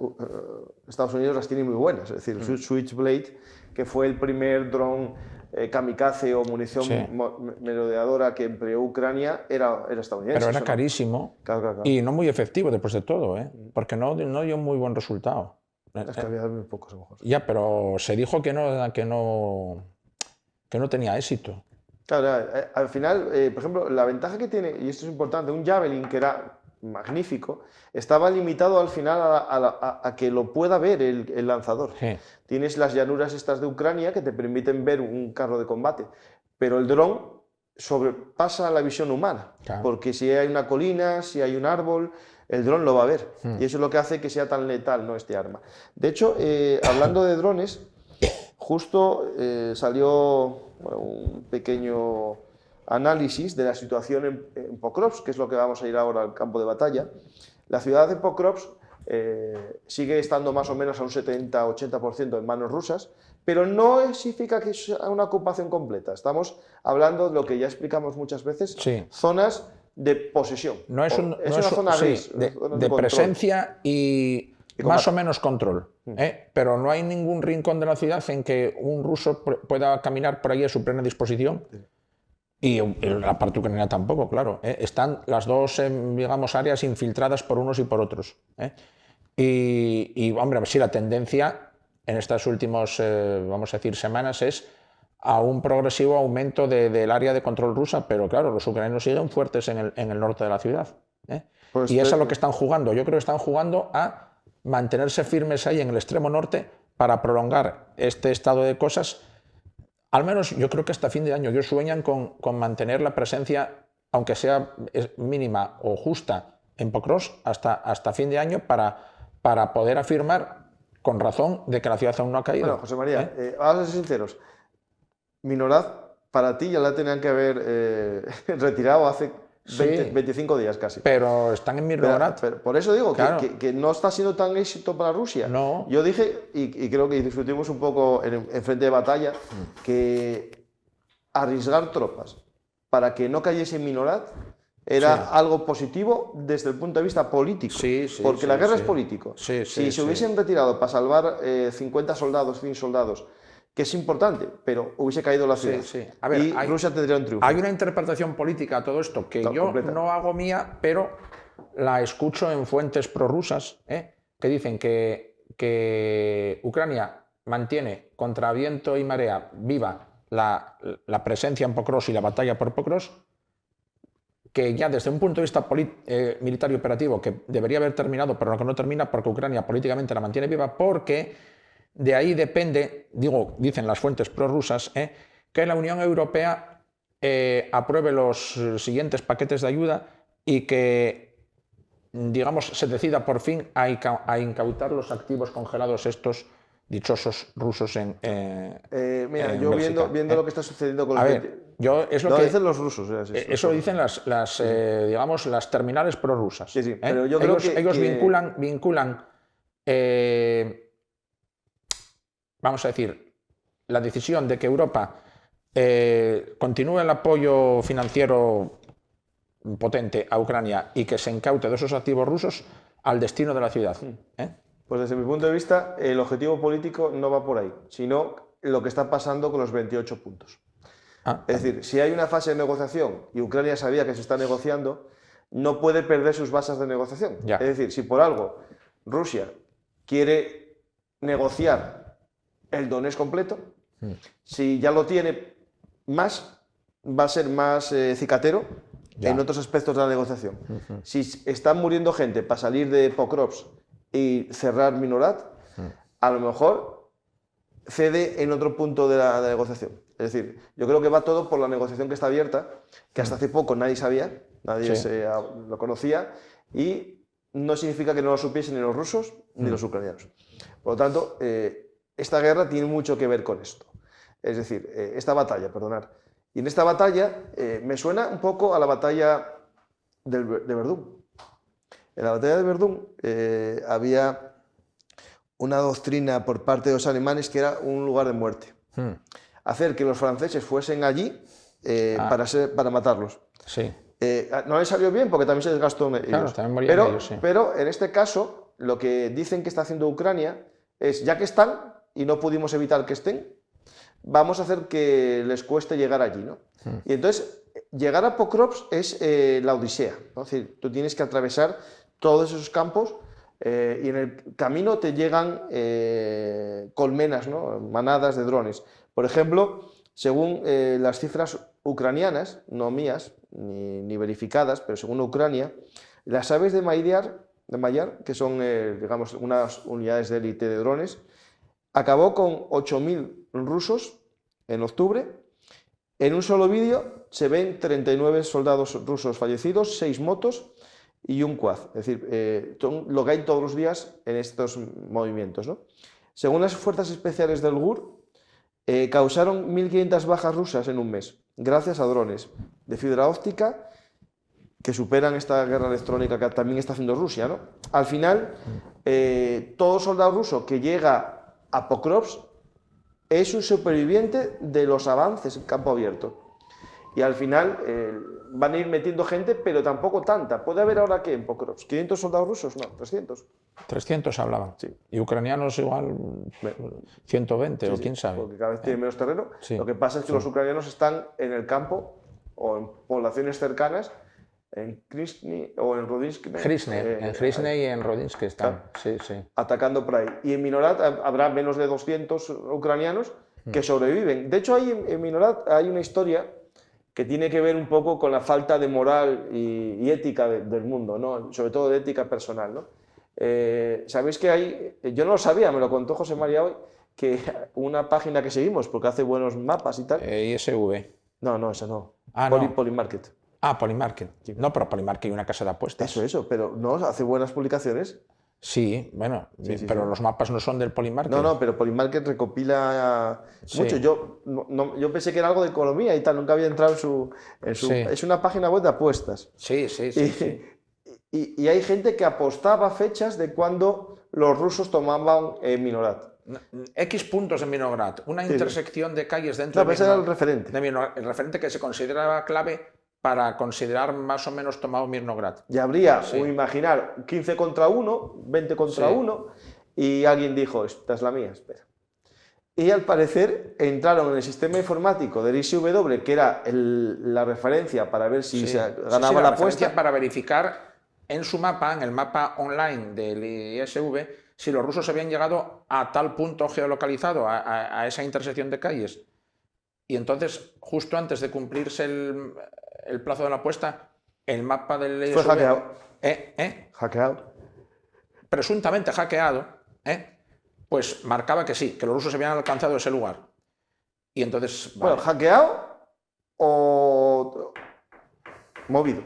Estados Unidos las tiene muy buenas, es decir, Switchblade, que fue el primer dron kamikaze o munición merodeadora que empleó Ucrania, era estadounidense. Pero era carísimo, claro. Y no muy efectivo después de todo, porque no dio muy buen resultado. Es que había muy pocos a lo mejor. Ya, pero se dijo que no tenía éxito. Claro, al final, por ejemplo, la ventaja que tiene, y esto es importante, un Javelin que era magnífico, estaba limitado al final a que lo pueda ver el lanzador. Sí. Tienes las llanuras estas de Ucrania que te permiten ver un carro de combate, pero el dron sobrepasa la visión humana, claro. Porque si hay una colina, si hay un árbol, el dron lo va a ver, y eso es lo que hace que sea tan letal, ¿no?, este arma. De hecho, hablando de drones, justo salió un pequeño análisis de la situación en Pokrovsk, que es lo que vamos a ir ahora al campo de batalla. La ciudad de Pokrovsk sigue estando más o menos a un 70-80% en manos rusas, pero no significa que sea una ocupación completa. Estamos hablando de lo que ya explicamos muchas veces, zonas de posesión. No es una zona gris, de presencia y más o menos control. Pero no hay ningún rincón de la ciudad en que un ruso pueda caminar por ahí a su plena disposición. Y la parte ucraniana tampoco, claro. Están las dos, digamos, áreas infiltradas por unos y por otros. Y, hombre, sí, la tendencia en estas últimas, vamos a decir, semanas es a un progresivo aumento del área de control rusa, pero claro, los ucranianos siguen fuertes en el norte de la ciudad. Pues y eso es lo que están jugando. Yo creo que están jugando a mantenerse firmes ahí en el extremo norte para prolongar este estado de cosas. Al menos yo creo que hasta fin de año. Ellos sueñan con mantener la presencia, aunque sea mínima o justa, en Pokrovsk hasta fin de año para poder afirmar con razón de que la ciudad aún no ha caído. Bueno, José María, vamos a ser sinceros. Minorad, para ti ya la tenían que haber retirado hace 25 días casi. Pero están en Mirgorod. Por eso digo, claro, que no está siendo tan éxito para Rusia. No. Yo dije, y creo que discutimos un poco en frente de batalla, que arriesgar tropas para que no cayese en Minorad era algo positivo desde el punto de vista político. Porque la guerra es político. Si se hubiesen retirado para salvar 50 soldados, 100 soldados, que es importante, pero hubiese caído la ciudad. A ver, y Rusia tendría un triunfo. Hay una interpretación política a todo esto que yo completa. No hago mía, pero la escucho en fuentes prorrusas, que dicen que Ucrania mantiene contra viento y marea viva la presencia en Pokrovsk y la batalla por Pokrovsk, que ya desde un punto de vista militar y operativo, que debería haber terminado, pero que no termina porque Ucrania políticamente la mantiene viva, porque de ahí depende, dicen las fuentes prorrusas, que la Unión Europea apruebe los siguientes paquetes de ayuda y que, digamos, se decida por fin a incautar los activos congelados estos dichosos rusos mira, yo viendo lo que está sucediendo con es lo que dicen los rusos. Eso lo dicen digamos, las terminales prorrusas. Pero yo creo que ellos vinculan vamos a decir, la decisión de que Europa continúe el apoyo financiero potente a Ucrania y que se incaute de esos activos rusos al destino de la ciudad. Pues desde mi punto de vista, el objetivo político no va por ahí, sino lo que está pasando con los 28 puntos. Es decir, si hay una fase de negociación y Ucrania sabía que se está negociando, no puede perder sus bases de negociación. Es decir, si por algo Rusia quiere negociar el Donetsk completo, si ya lo tiene más, va a ser más cicatero en otros aspectos de la negociación. Si están muriendo gente para salir de Pokrovsk y cerrar Minorad, a lo mejor cede en otro punto de la negociación. Es decir, yo creo que va todo por la negociación que está abierta, que hasta hace poco nadie sabía, nadie lo conocía, y no significa que no lo supiesen ni los rusos ni los ucranianos. Por lo tanto, esta guerra tiene mucho que ver con esto. Es decir, esta batalla, perdonad. Y en esta batalla me suena un poco a la batalla de Verdún. En la batalla de Verdún había una doctrina por parte de los alemanes que era un lugar de muerte. Hacer que los franceses fuesen allí para matarlos. Sí. No les salió bien porque también se desgastó ellos. Claro, también morían ellos, sí. Pero en este caso, lo que dicen que está haciendo Ucrania es, ya que están y no pudimos evitar que estén, vamos a hacer que les cueste llegar allí, ¿no? Y entonces, llegar a Pokrovsk es la odisea, ¿no? Es decir, tú tienes que atravesar todos esos campos y en el camino te llegan colmenas, ¿no? Manadas de drones. Por ejemplo, según las cifras ucranianas, no mías, ni verificadas, pero según Ucrania, las aves de Mayar, que son, digamos, unas unidades de élite de drones, acabó con 8.000 rusos en octubre. En un solo vídeo se ven 39 soldados rusos fallecidos, 6 motos y un quad. Es decir, lo que hay todos los días en estos movimientos, ¿no? Según las fuerzas especiales del GUR, causaron 1.500 bajas rusas en un mes, gracias a drones de fibra óptica que superan esta guerra electrónica que también está haciendo Rusia, ¿no? Al final, todo soldado ruso que llega a Pokrovsk es un superviviente de los avances en campo abierto. Y al final van a ir metiendo gente, pero tampoco tanta. ¿Puede haber ahora qué en Pokrovsk? ¿500 soldados rusos? No, 300. 300 hablaban. Sí. Y ucranianos igual 120 o quién sabe. Porque cada vez tienen menos terreno. Sí. Lo que pasa es que los ucranianos están en el campo o en poblaciones cercanas, en Krasny o en Rodinsky. En Krasny y en Rodinsky están. Sí, sí. Atacando por ahí. Y en Minorat habrá menos de 200 ucranianos que sobreviven. De hecho, en Minorat hay una historia que tiene que ver un poco con la falta de moral y ética del mundo, ¿no? Sobre todo de ética personal, ¿no? Sabéis que hay, yo no lo sabía, me lo contó José María hoy, que una página que seguimos, porque hace buenos mapas y tal. ISV. No, esa no. No. Polymarket. Polymarket. No, pero Polymarket hay una casa de apuestas. Eso, pero no, hace buenas publicaciones. Sí, bueno, pero los mapas no son del Polymarket. No, pero Polymarket recopila mucho. Yo pensé que era algo de economía y tal, nunca había entrado en su... Es una página web de apuestas. Sí. Y hay gente que apostaba fechas de cuando los rusos tomaban Minorat. X puntos en Minograd, una intersección de calles dentro de Minograd. Ese era el referente. El referente que se consideraba clave para considerar más o menos tomado Mirnograd. Y habría, imaginar, 15 contra 1, 20 contra 1, y alguien dijo, esta es la mía, espera. Y al parecer entraron en el sistema informático del ISW, que era la referencia para ver si se ganaba la apuesta. Para verificar en su mapa, en el mapa online del ISV, si los rusos habían llegado a tal punto geolocalizado, a esa intersección de calles. Y entonces, justo antes de cumplirse el plazo de la apuesta, el mapa del ISV... Fue hackeado. Hackeado. Presuntamente hackeado, pues marcaba que sí, que los rusos habían alcanzado ese lugar. Y entonces... Bueno, hackeado o movido.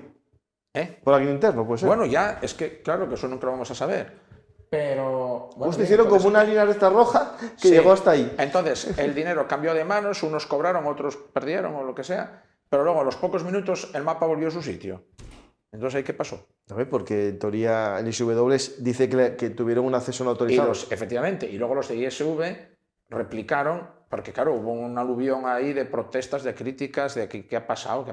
Por alguien interno, pues. Bueno, ya, es que claro que eso nunca lo vamos a saber. Pero... Bueno, pues hicieron como una línea recta roja que llegó hasta ahí. Entonces, el dinero cambió de manos, unos cobraron, otros perdieron o lo que sea, pero luego a los pocos minutos el mapa volvió a su sitio. Entonces, ¿ahí qué pasó? Porque en teoría el ISW dice que tuvieron un acceso no autorizado. Efectivamente, y luego los de ISV replicaron, porque claro, hubo un aluvión ahí de protestas, de críticas, de qué ha pasado.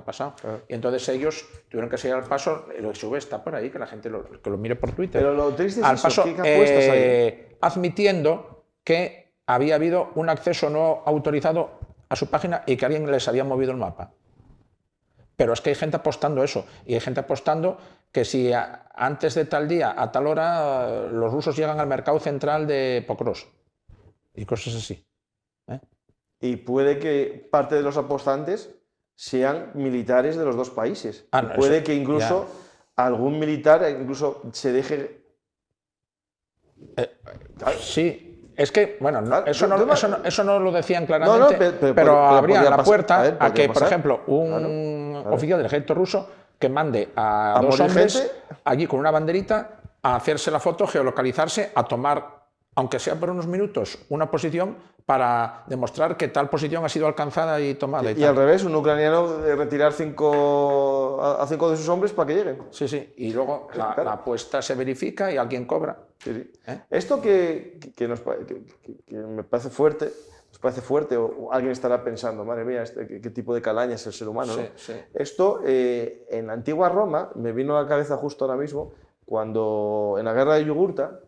Y entonces ellos tuvieron que seguir al paso. El ISV está por ahí, que la gente que lo mire por Twitter. Pero lo triste es al eso, paso, ¿qué apuestas hay? Admitiendo que había habido un acceso no autorizado a su página y que alguien les había movido el mapa. Pero es que hay gente apostando eso, y hay gente apostando que si antes de tal día, a tal hora, los rusos llegan al mercado central de Pokrovsk y cosas así. Y puede que parte de los apostantes sean militares de los dos países. Puede que incluso algún militar incluso se deje... Sí. Es que, bueno, eso no lo decían claramente, pero abrían la puerta a que, por ejemplo, un oficial del ejército ruso que mande a dos hombres allí con una banderita a hacerse la foto, geolocalizarse, a tomar aunque sea por unos minutos, una posición para demostrar que tal posición ha sido alcanzada y tomada. Y al revés, un ucraniano retirar a 5 de sus hombres para que lleguen. Sí, sí. Y luego la apuesta se verifica y alguien cobra. Sí, sí. Esto que me parece fuerte, nos parece fuerte, o alguien estará pensando, madre mía, ¿qué tipo de calaña es el ser humano? ¿no? Sí. Esto, en la antigua Roma, me vino a la cabeza justo ahora mismo, cuando en la guerra de Yugurta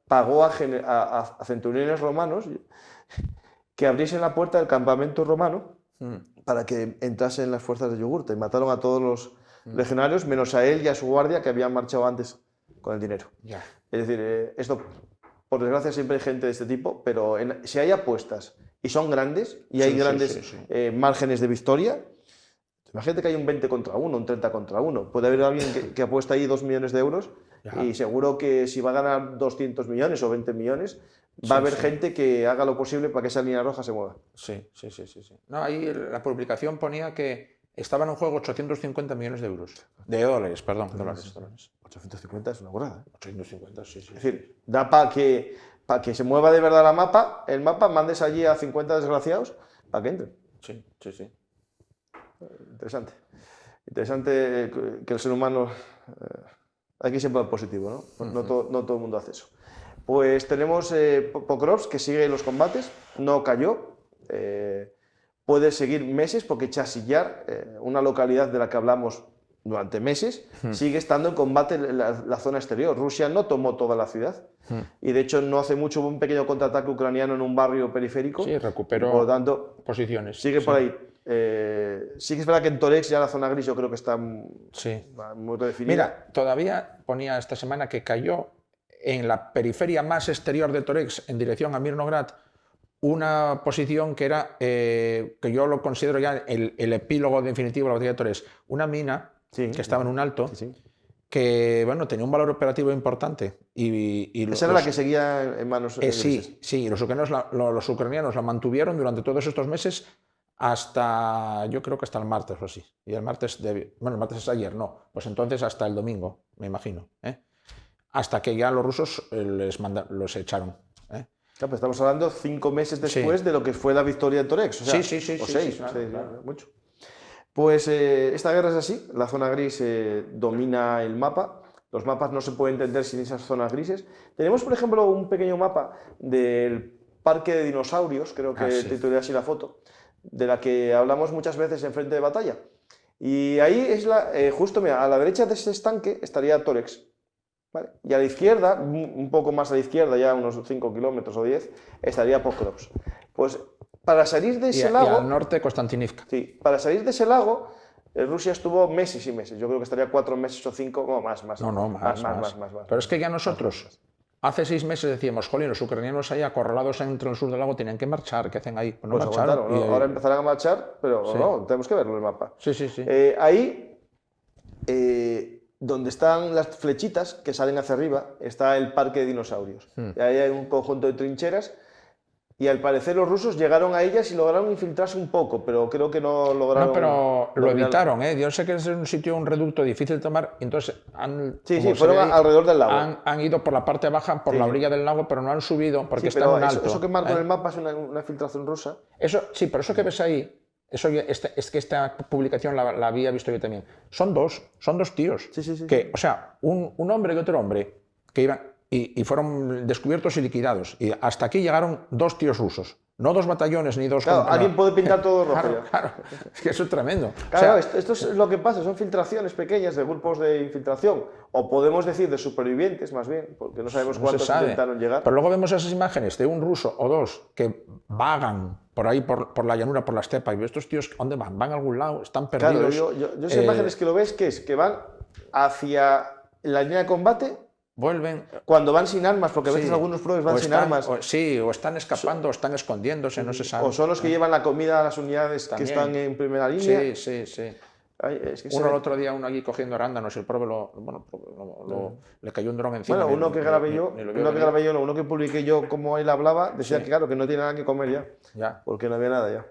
pagó a centuriones romanos que abriesen la puerta del campamento romano para que entrasen las fuerzas de Yugurta, y mataron a todos los legionarios, menos a él y a su guardia, que habían marchado antes con el dinero. Ya. Es decir, esto, por desgracia, siempre hay gente de este tipo, pero si hay apuestas y son grandes, y hay grandes márgenes de victoria, imagínate que hay un 20 contra 1, un 30 contra 1. Puede haber alguien que apuesta ahí 2 millones de euros y seguro que si va a ganar 200 millones o 20 millones, va a haber gente que haga lo posible para que esa línea roja se mueva. Sí. No, ahí la publicación ponía que estaban en juego 850 millones de euros. De dólares, perdón. Dólares. 850 es una burrada. 850, sí. Es decir, da para que se mueva de verdad el mapa, mandes allí a 50 desgraciados para que entren. Sí. Interesante que el ser humano... hay que siempre ser positivo, ¿no? No todo el mundo hace eso. Pues tenemos Pokrovsk, que sigue los combates, no cayó, puede seguir meses, porque Chasillar, una localidad de la que hablamos durante meses, sigue estando en combate en la zona exterior. Rusia no tomó toda la ciudad, y de hecho no hace mucho hubo un pequeño contraataque ucraniano en un barrio periférico. Sí, recuperó por lo tanto, posiciones. Sigue por ahí. Sí que es verdad que en Torex ya la zona gris yo creo que está muy redefinida. Mira, todavía ponía esta semana que cayó en la periferia más exterior de Torex, en dirección a Mirnograd, una posición que era, que yo lo considero ya el epílogo definitivo de la batalla de Torex, una mina que estaba en un alto, que bueno, tenía un valor operativo importante. Esa era la que seguía en manos sí, los ucranianos la mantuvieron durante todos estos meses hasta, yo creo que hasta el martes o así. Y el martes, el martes es ayer, no. Pues entonces hasta el domingo, me imagino. Hasta que ya los rusos los echaron. Claro, pues estamos hablando 5 meses después de lo que fue la victoria en Torex. O sea, o 6, claro. Mucho. Pues esta guerra es así, la zona gris domina el mapa. Los mapas no se pueden entender sin esas zonas grises. Tenemos, por ejemplo, un pequeño mapa del parque de dinosaurios, creo que titulé así la foto, de la que hablamos muchas veces en frente de batalla. Y ahí es justo, mira, a la derecha de ese estanque estaría Torex, ¿vale? Y a la izquierda, un poco más a la izquierda, ya unos 5 kilómetros o 10, estaría Pokrovsk. Pues para salir de ese lago... Y al norte Konstantinivka. Sí, para salir de ese lago, Rusia estuvo meses y meses. Yo creo que estaría 4 meses o 5, no, más. Más. Pero es que ya nosotros... Hace 6 meses decíamos, jolín, los ucranianos ahí acorralados entre el sur del lago tienen que marchar, ¿qué hacen ahí? Pues marcharon, ¿no? Ahora empezarán a marchar, pero no, tenemos que verlo en el mapa. Sí. Ahí, donde están las flechitas que salen hacia arriba, está el parque de dinosaurios. Y ahí hay un conjunto de trincheras, y al parecer los rusos llegaron a ellas y lograron infiltrarse un poco, pero creo que no lograron... No, pero lo evitaron, ¿eh? Yo sé que es un sitio, un reducto difícil de tomar, entonces fueron alrededor del lago. Han ido por la parte baja, por la orilla del lago, pero no han subido porque está en alto. Eso que marco en el mapa es una filtración rusa. Sí, pero eso que ves ahí, es que esta publicación la había visto yo también. Son dos tíos. O sea, un hombre y otro hombre que iban... Y fueron descubiertos y liquidados. Y hasta aquí llegaron 2 tíos rusos. No 2 batallones ni 2... Claro, alguien puede pintar todo rojo. Claro. Es que eso es tremendo. Claro, esto es lo que pasa. Son filtraciones pequeñas de grupos de infiltración. O podemos decir de supervivientes, más bien, porque no sabemos cuántos intentaron llegar. Pero luego vemos esas imágenes de un ruso o 2 que vagan por ahí, por la llanura, por la estepa. Y estos tíos, ¿dónde van? ¿Van a algún lado? ¿Están perdidos? Claro, yo esas imágenes que lo ves, que van hacia la línea de combate... Vuelven. Cuando van sin armas, porque a veces algunos probes van sin armas. O están escapando, o están escondiéndose, no se sabe. O son los que llevan la comida a las unidades que están en primera línea. Sí. Es que el otro día, uno allí cogiendo arándanos, el prove le cayó un dron encima. Bueno, uno que grabé yo, uno que publiqué yo, como él hablaba, decía que claro, que no tiene nada que comer ya. Porque no había nada ya.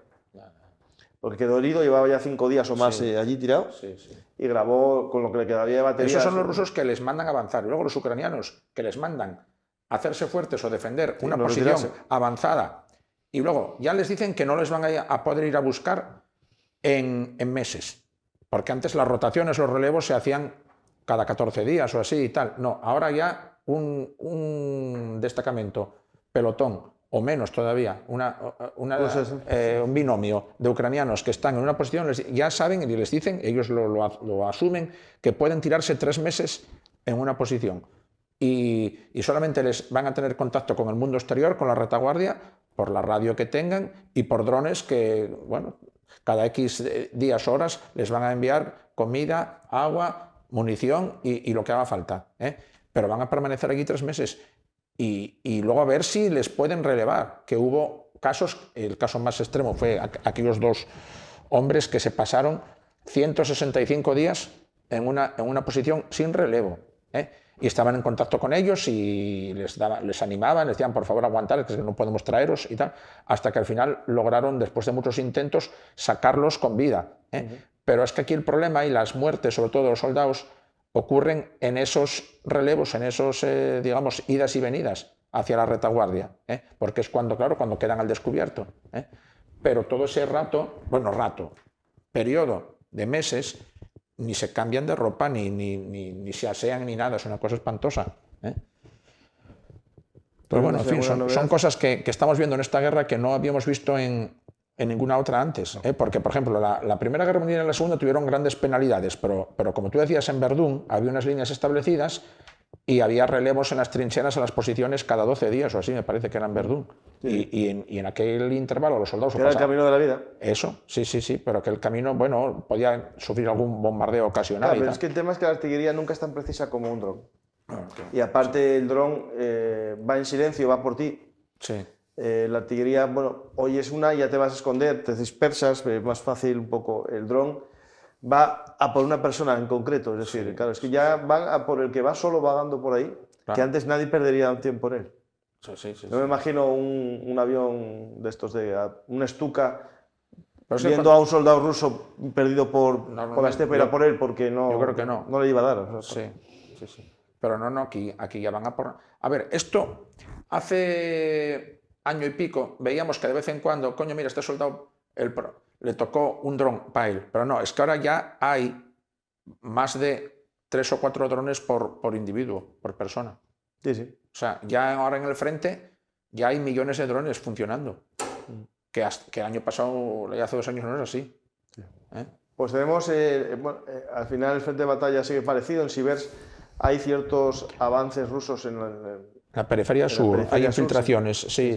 Porque quedó herido, llevaba ya 5 días o más allí tirado y grabó con lo que le quedaría de batería. Esos son los rusos que les mandan avanzar. Y luego los ucranianos que les mandan hacerse fuertes o defender Sí, una no posición retirarse. avanzada y luego ya les dicen que no les van a poder ir a buscar en meses, porque antes las rotaciones, los relevos se hacían cada 14 días o así y tal. No, ahora ya un destacamento, pelotón o menos todavía, Pues eso. un binomio de ucranianos que están en una posición, ya saben y les dicen, ellos lo asumen, que pueden tirarse 3 meses en una posición. Y solamente les van a tener contacto con el mundo exterior, con la retaguardia, por la radio que tengan y por drones que, bueno, cada X días, horas, les van a enviar comida, agua, munición y lo que haga falta, ¿eh? Pero van a permanecer aquí 3 meses y luego a ver si les pueden relevar, que hubo casos, el caso más extremo fue aquellos 2 hombres que se pasaron 165 días en una posición sin relevo, ¿eh? Y estaban en contacto con ellos y les animaban, les decían por favor aguantar, que no podemos traeros y tal, hasta que al final lograron, después de muchos intentos, sacarlos con vida, ¿eh? Pero es que aquí el problema y las muertes, sobre todo de los soldados, ocurren en esos relevos, en esos, digamos, idas y venidas hacia la retaguardia, ¿eh? Porque es cuando, claro, cuando quedan al descubierto, ¿eh? Pero todo ese periodo de meses, ni se cambian de ropa, ni se asean, ni nada, es una cosa espantosa, ¿eh? Pero bueno, en fin, son cosas que estamos viendo en esta guerra que no habíamos visto en ninguna otra antes, ¿eh? Porque, por ejemplo, la Primera Guerra Mundial y la Segunda tuvieron grandes penalidades, pero como tú decías, en Verdún había unas líneas establecidas y había relevos en las trincheras a las posiciones cada 12 días o así, me parece que era en Verdún. Sí. Y en aquel intervalo los soldados... Era el camino de la vida. Eso, sí, pero aquel camino, bueno, podía sufrir algún bombardeo ocasional. Claro, pero es que el tema es que la artillería nunca es tan precisa como un dron. Y aparte el dron va en silencio, va por ti. Sí. La artillería, bueno, oyes una y ya te vas a esconder, te dispersas, es más fácil un poco. El dron va a por una persona en concreto, es decir, sí, claro, es que ya van a por el que va solo vagando por ahí, claro, que antes nadie perdería tiempo en él. Sí. Yo me imagino un avión de estos, un Stuka, viendo a un soldado ruso perdido por la estepa, ir a por él, porque no, yo creo que no le iba a dar. O sea, sí. Pero no, aquí ya van a por... A ver, esto hace año y pico veíamos que de vez en cuando, coño, mira, este soldado le tocó un dron para él, pero no, es que ahora ya hay más de 3 o 4 drones por individuo, por persona. Sí. O sea, ya ahora en el frente ya hay millones de drones funcionando, que el año pasado, hace 2 años no era así. ¿Eh? Pues tenemos, al final el frente de batalla sigue parecido, en Sibers hay ciertos avances rusos en la periferia sur, hay infiltraciones, sí.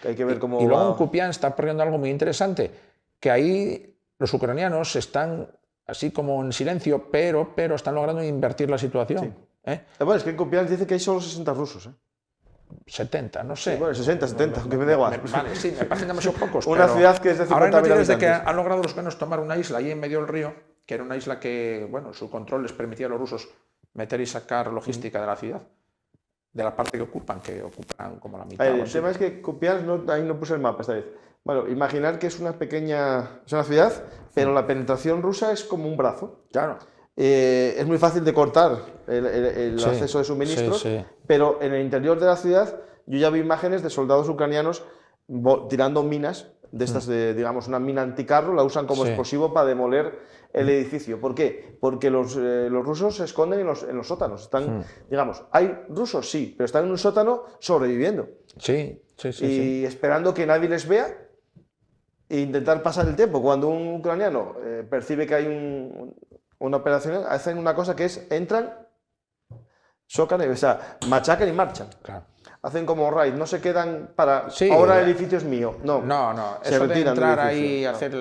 Que hay que ver cómo y luego en Kupiansk está ocurriendo algo muy interesante, que ahí los ucranianos están así como en silencio, pero están logrando invertir la situación. Sí. ¿Eh? Bueno, es que en Kupiansk dice que hay solo 60 rusos. 70, no sé. Sí, bueno, 60, 70, aunque me da igual. Vale, sí, me parecen demasiado pocos. Una ciudad que es de 50.000 habitantes. Ahora habitantes. Desde que han logrado los ucranianos tomar una isla ahí en medio del río, que era una isla que, bueno, su control les permitía a los rusos meter y sacar logística de la ciudad, de la parte que ocupan como la mitad. El tema es que Kupiansk, ahí no puse el mapa esta vez. Bueno, imaginar que es una ciudad, pero la penetración rusa es como un brazo. Claro. Es muy fácil de cortar el acceso de suministros, pero en el interior de la ciudad yo ya vi imágenes de soldados ucranianos tirando minas, de estas, digamos, una mina anticarro, la usan como explosivo para demoler el edificio. ¿Por qué? Porque los rusos se esconden en los sótanos. Están, digamos, ¿hay rusos? Sí, pero están en un sótano sobreviviendo. Sí. Y esperando que nadie les vea e intentar pasar el tiempo. Cuando un ucraniano percibe que hay una operación, hacen una cosa que es, entran, chocan, o sea, machacan y marchan. Claro. Hacen como raid, no se quedan para, ahora el edificio es mío. No, eso de entrar ahí y hacer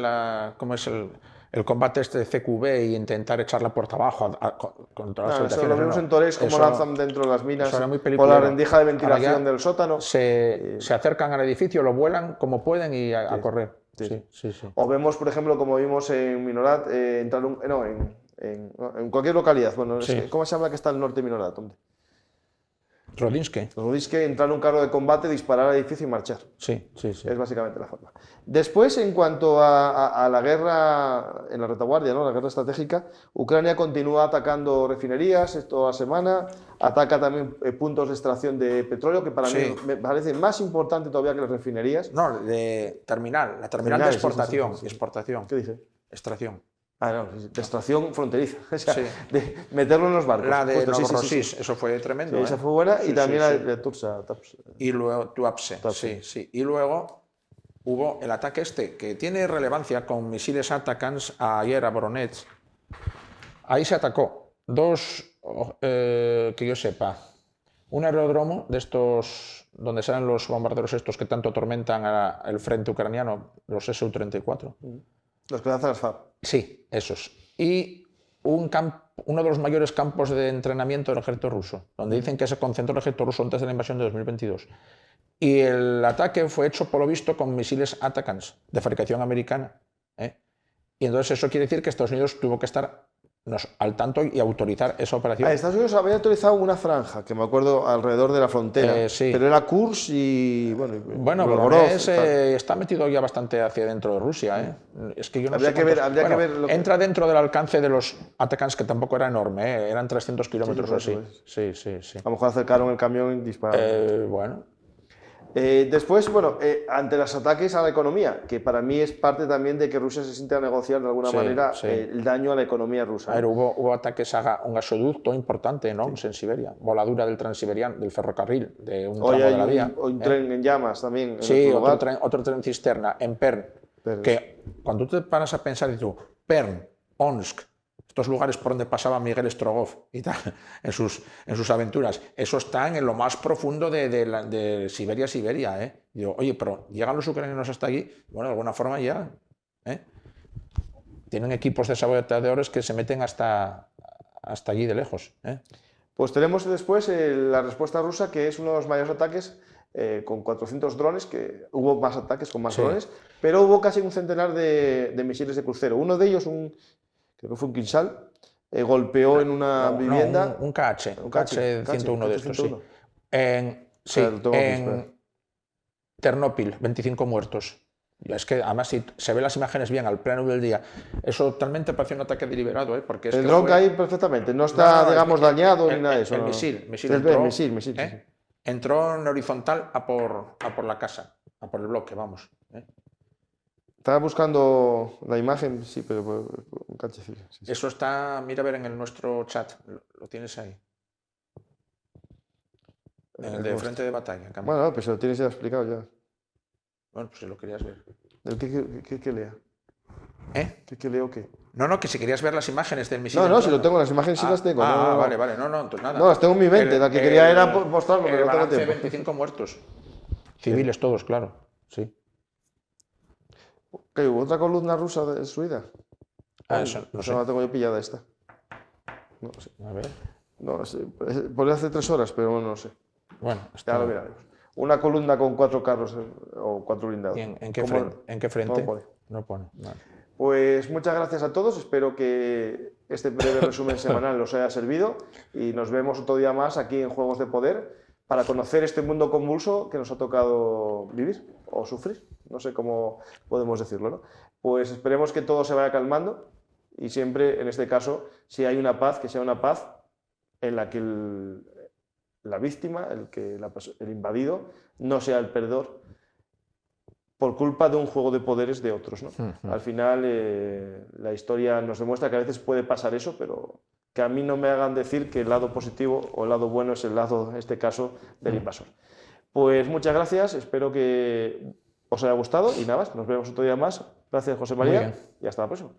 ¿cómo es el combate este de CQB y intentar echar la puerta abajo contra las eso lo vemos en Torres, como lanzan dentro de las minas por la rendija de ventilación del sótano. Se acercan al edificio, lo vuelan como pueden y a correr. Sí. O vemos, por ejemplo, como vimos en Minorat, entrar en cualquier localidad. Bueno, ¿cómo se llama que está al norte de Minorat? ¿Dónde? Rodinsky. Rodinsky, entrar en un carro de combate, disparar al edificio y marchar. Sí, sí, sí. Es básicamente la forma. Después, en cuanto a la guerra en la retaguardia, ¿no? La guerra estratégica, Ucrania continúa atacando refinerías toda la semana, ataca también puntos de extracción de petróleo, que para mí me parece más importante todavía que las refinerías. No, la terminal de exportación. Sí. Exportación. ¿Qué dice? Extracción. Ah, no, de extracción fronteriza, o sea, de meterlo en los barcos. La de Novorossiysk, eso fue tremendo. Sí, esa fue buena, Sí, y también sí, la de Tursa. Y luego Tuapse, sí. Y luego hubo el ataque que tiene relevancia con misiles Atacams ayer a Voronezh. Ahí se atacó dos, que yo sepa, un aeródromo de estos donde salen los bombarderos estos que tanto atormentan el frente ucraniano, los Su-34. Los que lanzan las FAB. Sí, esos. Y uno de los mayores campos de entrenamiento del ejército ruso, donde dicen que se concentró el ejército ruso antes de la invasión de 2022. Y el ataque fue hecho, por lo visto, con misiles Atacams, de fabricación americana. Y entonces eso quiere decir que Estados Unidos tuvo que estar al tanto y autorizar esa operación. Estados Unidos había autorizado una franja, que me acuerdo, alrededor de la frontera, sí. Pero era Kursk y... Bueno, Voronezh está metido ya bastante hacia dentro de Rusia. Es que yo no sé que ver lo que... Entra dentro del alcance de los Atacams, que tampoco era enorme, eran 300 kilómetros o así. Sí. A lo mejor acercaron el camión y dispararon. Bueno. Después, ante los ataques a la economía, que para mí es parte también de que Rusia se siente a negociar de alguna manera el daño a la economía rusa. A ver, hubo ataques a un gasoducto importante, ¿no? En Siberia, voladura del Transiberiano, del ferrocarril, de un tramo de la vía. Un tren en llamas también. Sí, otro tren cisterna en Perm. Que cuando tú te paras a pensar, dices tú, Perm, Omsk, estos lugares por donde pasaba Miguel Strogoff y tal, en sus aventuras, eso está en lo más profundo de Siberia. Y digo, oye, pero ¿llegan los ucranianos hasta allí? Bueno, de alguna forma llegan. Tienen equipos de saboteadores que se meten hasta allí de lejos. Pues tenemos después la respuesta rusa, que es uno de los mayores ataques, con 400 drones, que hubo más ataques con más drones, pero hubo casi un centenar de misiles de crucero. Uno de ellos, creo que fue un Kinzhal, golpeó en una vivienda. Un KH-101 de estos, sí. En Ternópil, 25 muertos. Es que además, si se ven las imágenes bien al pleno del día, eso totalmente parece un ataque deliberado, porque es el dron cae perfectamente, no está, digamos, dañado ni nada de eso. El misil entró en horizontal a por la casa, a por el bloque, vamos. Estaba buscando la imagen, sí, pero un cachecillo. Sí. Eso está, mira a ver en nuestro chat, lo tienes ahí. En el de frente de batalla. Bueno, pues lo tienes ya explicado ya. Bueno, pues si lo querías ver. ¿Qué lea? ¿Qué leo qué? No, que si querías ver las imágenes del misil. No, si lo tengo, las imágenes sí las tengo. Vale, no, entonces nada. No, las tengo en mi mente, la que quería era mostrarlo, pero no tengo tiempo. 25 muertos. Civiles todos, claro, sí. ¿Hubo otra columna rusa destruida? Eso no sé. No la tengo yo pillada esta. No sé. A ver. No sé. Podría hace 3 horas, pero no sé. Bueno, ya lo miraremos. Una columna con 4 carros o 4 blindados. ¿En qué frente? No pone. Vale. Pues muchas gracias a todos. Espero que este breve resumen semanal os haya servido y nos vemos otro día más aquí en Juegos de Poder para conocer este mundo convulso que nos ha tocado vivir o sufrir. No sé cómo podemos decirlo, ¿no? Pues esperemos que todo se vaya calmando y siempre, en este caso, si hay una paz, que sea una paz en la que la víctima, el invadido, no sea el perdedor por culpa de un juego de poderes de otros, ¿no? Al final, la historia nos demuestra que a veces puede pasar eso, pero que a mí no me hagan decir que el lado positivo o el lado bueno es el lado, en este caso, del invasor. Pues muchas gracias, espero que os haya gustado y nada más, nos vemos otro día más. Gracias, José María, y hasta la próxima.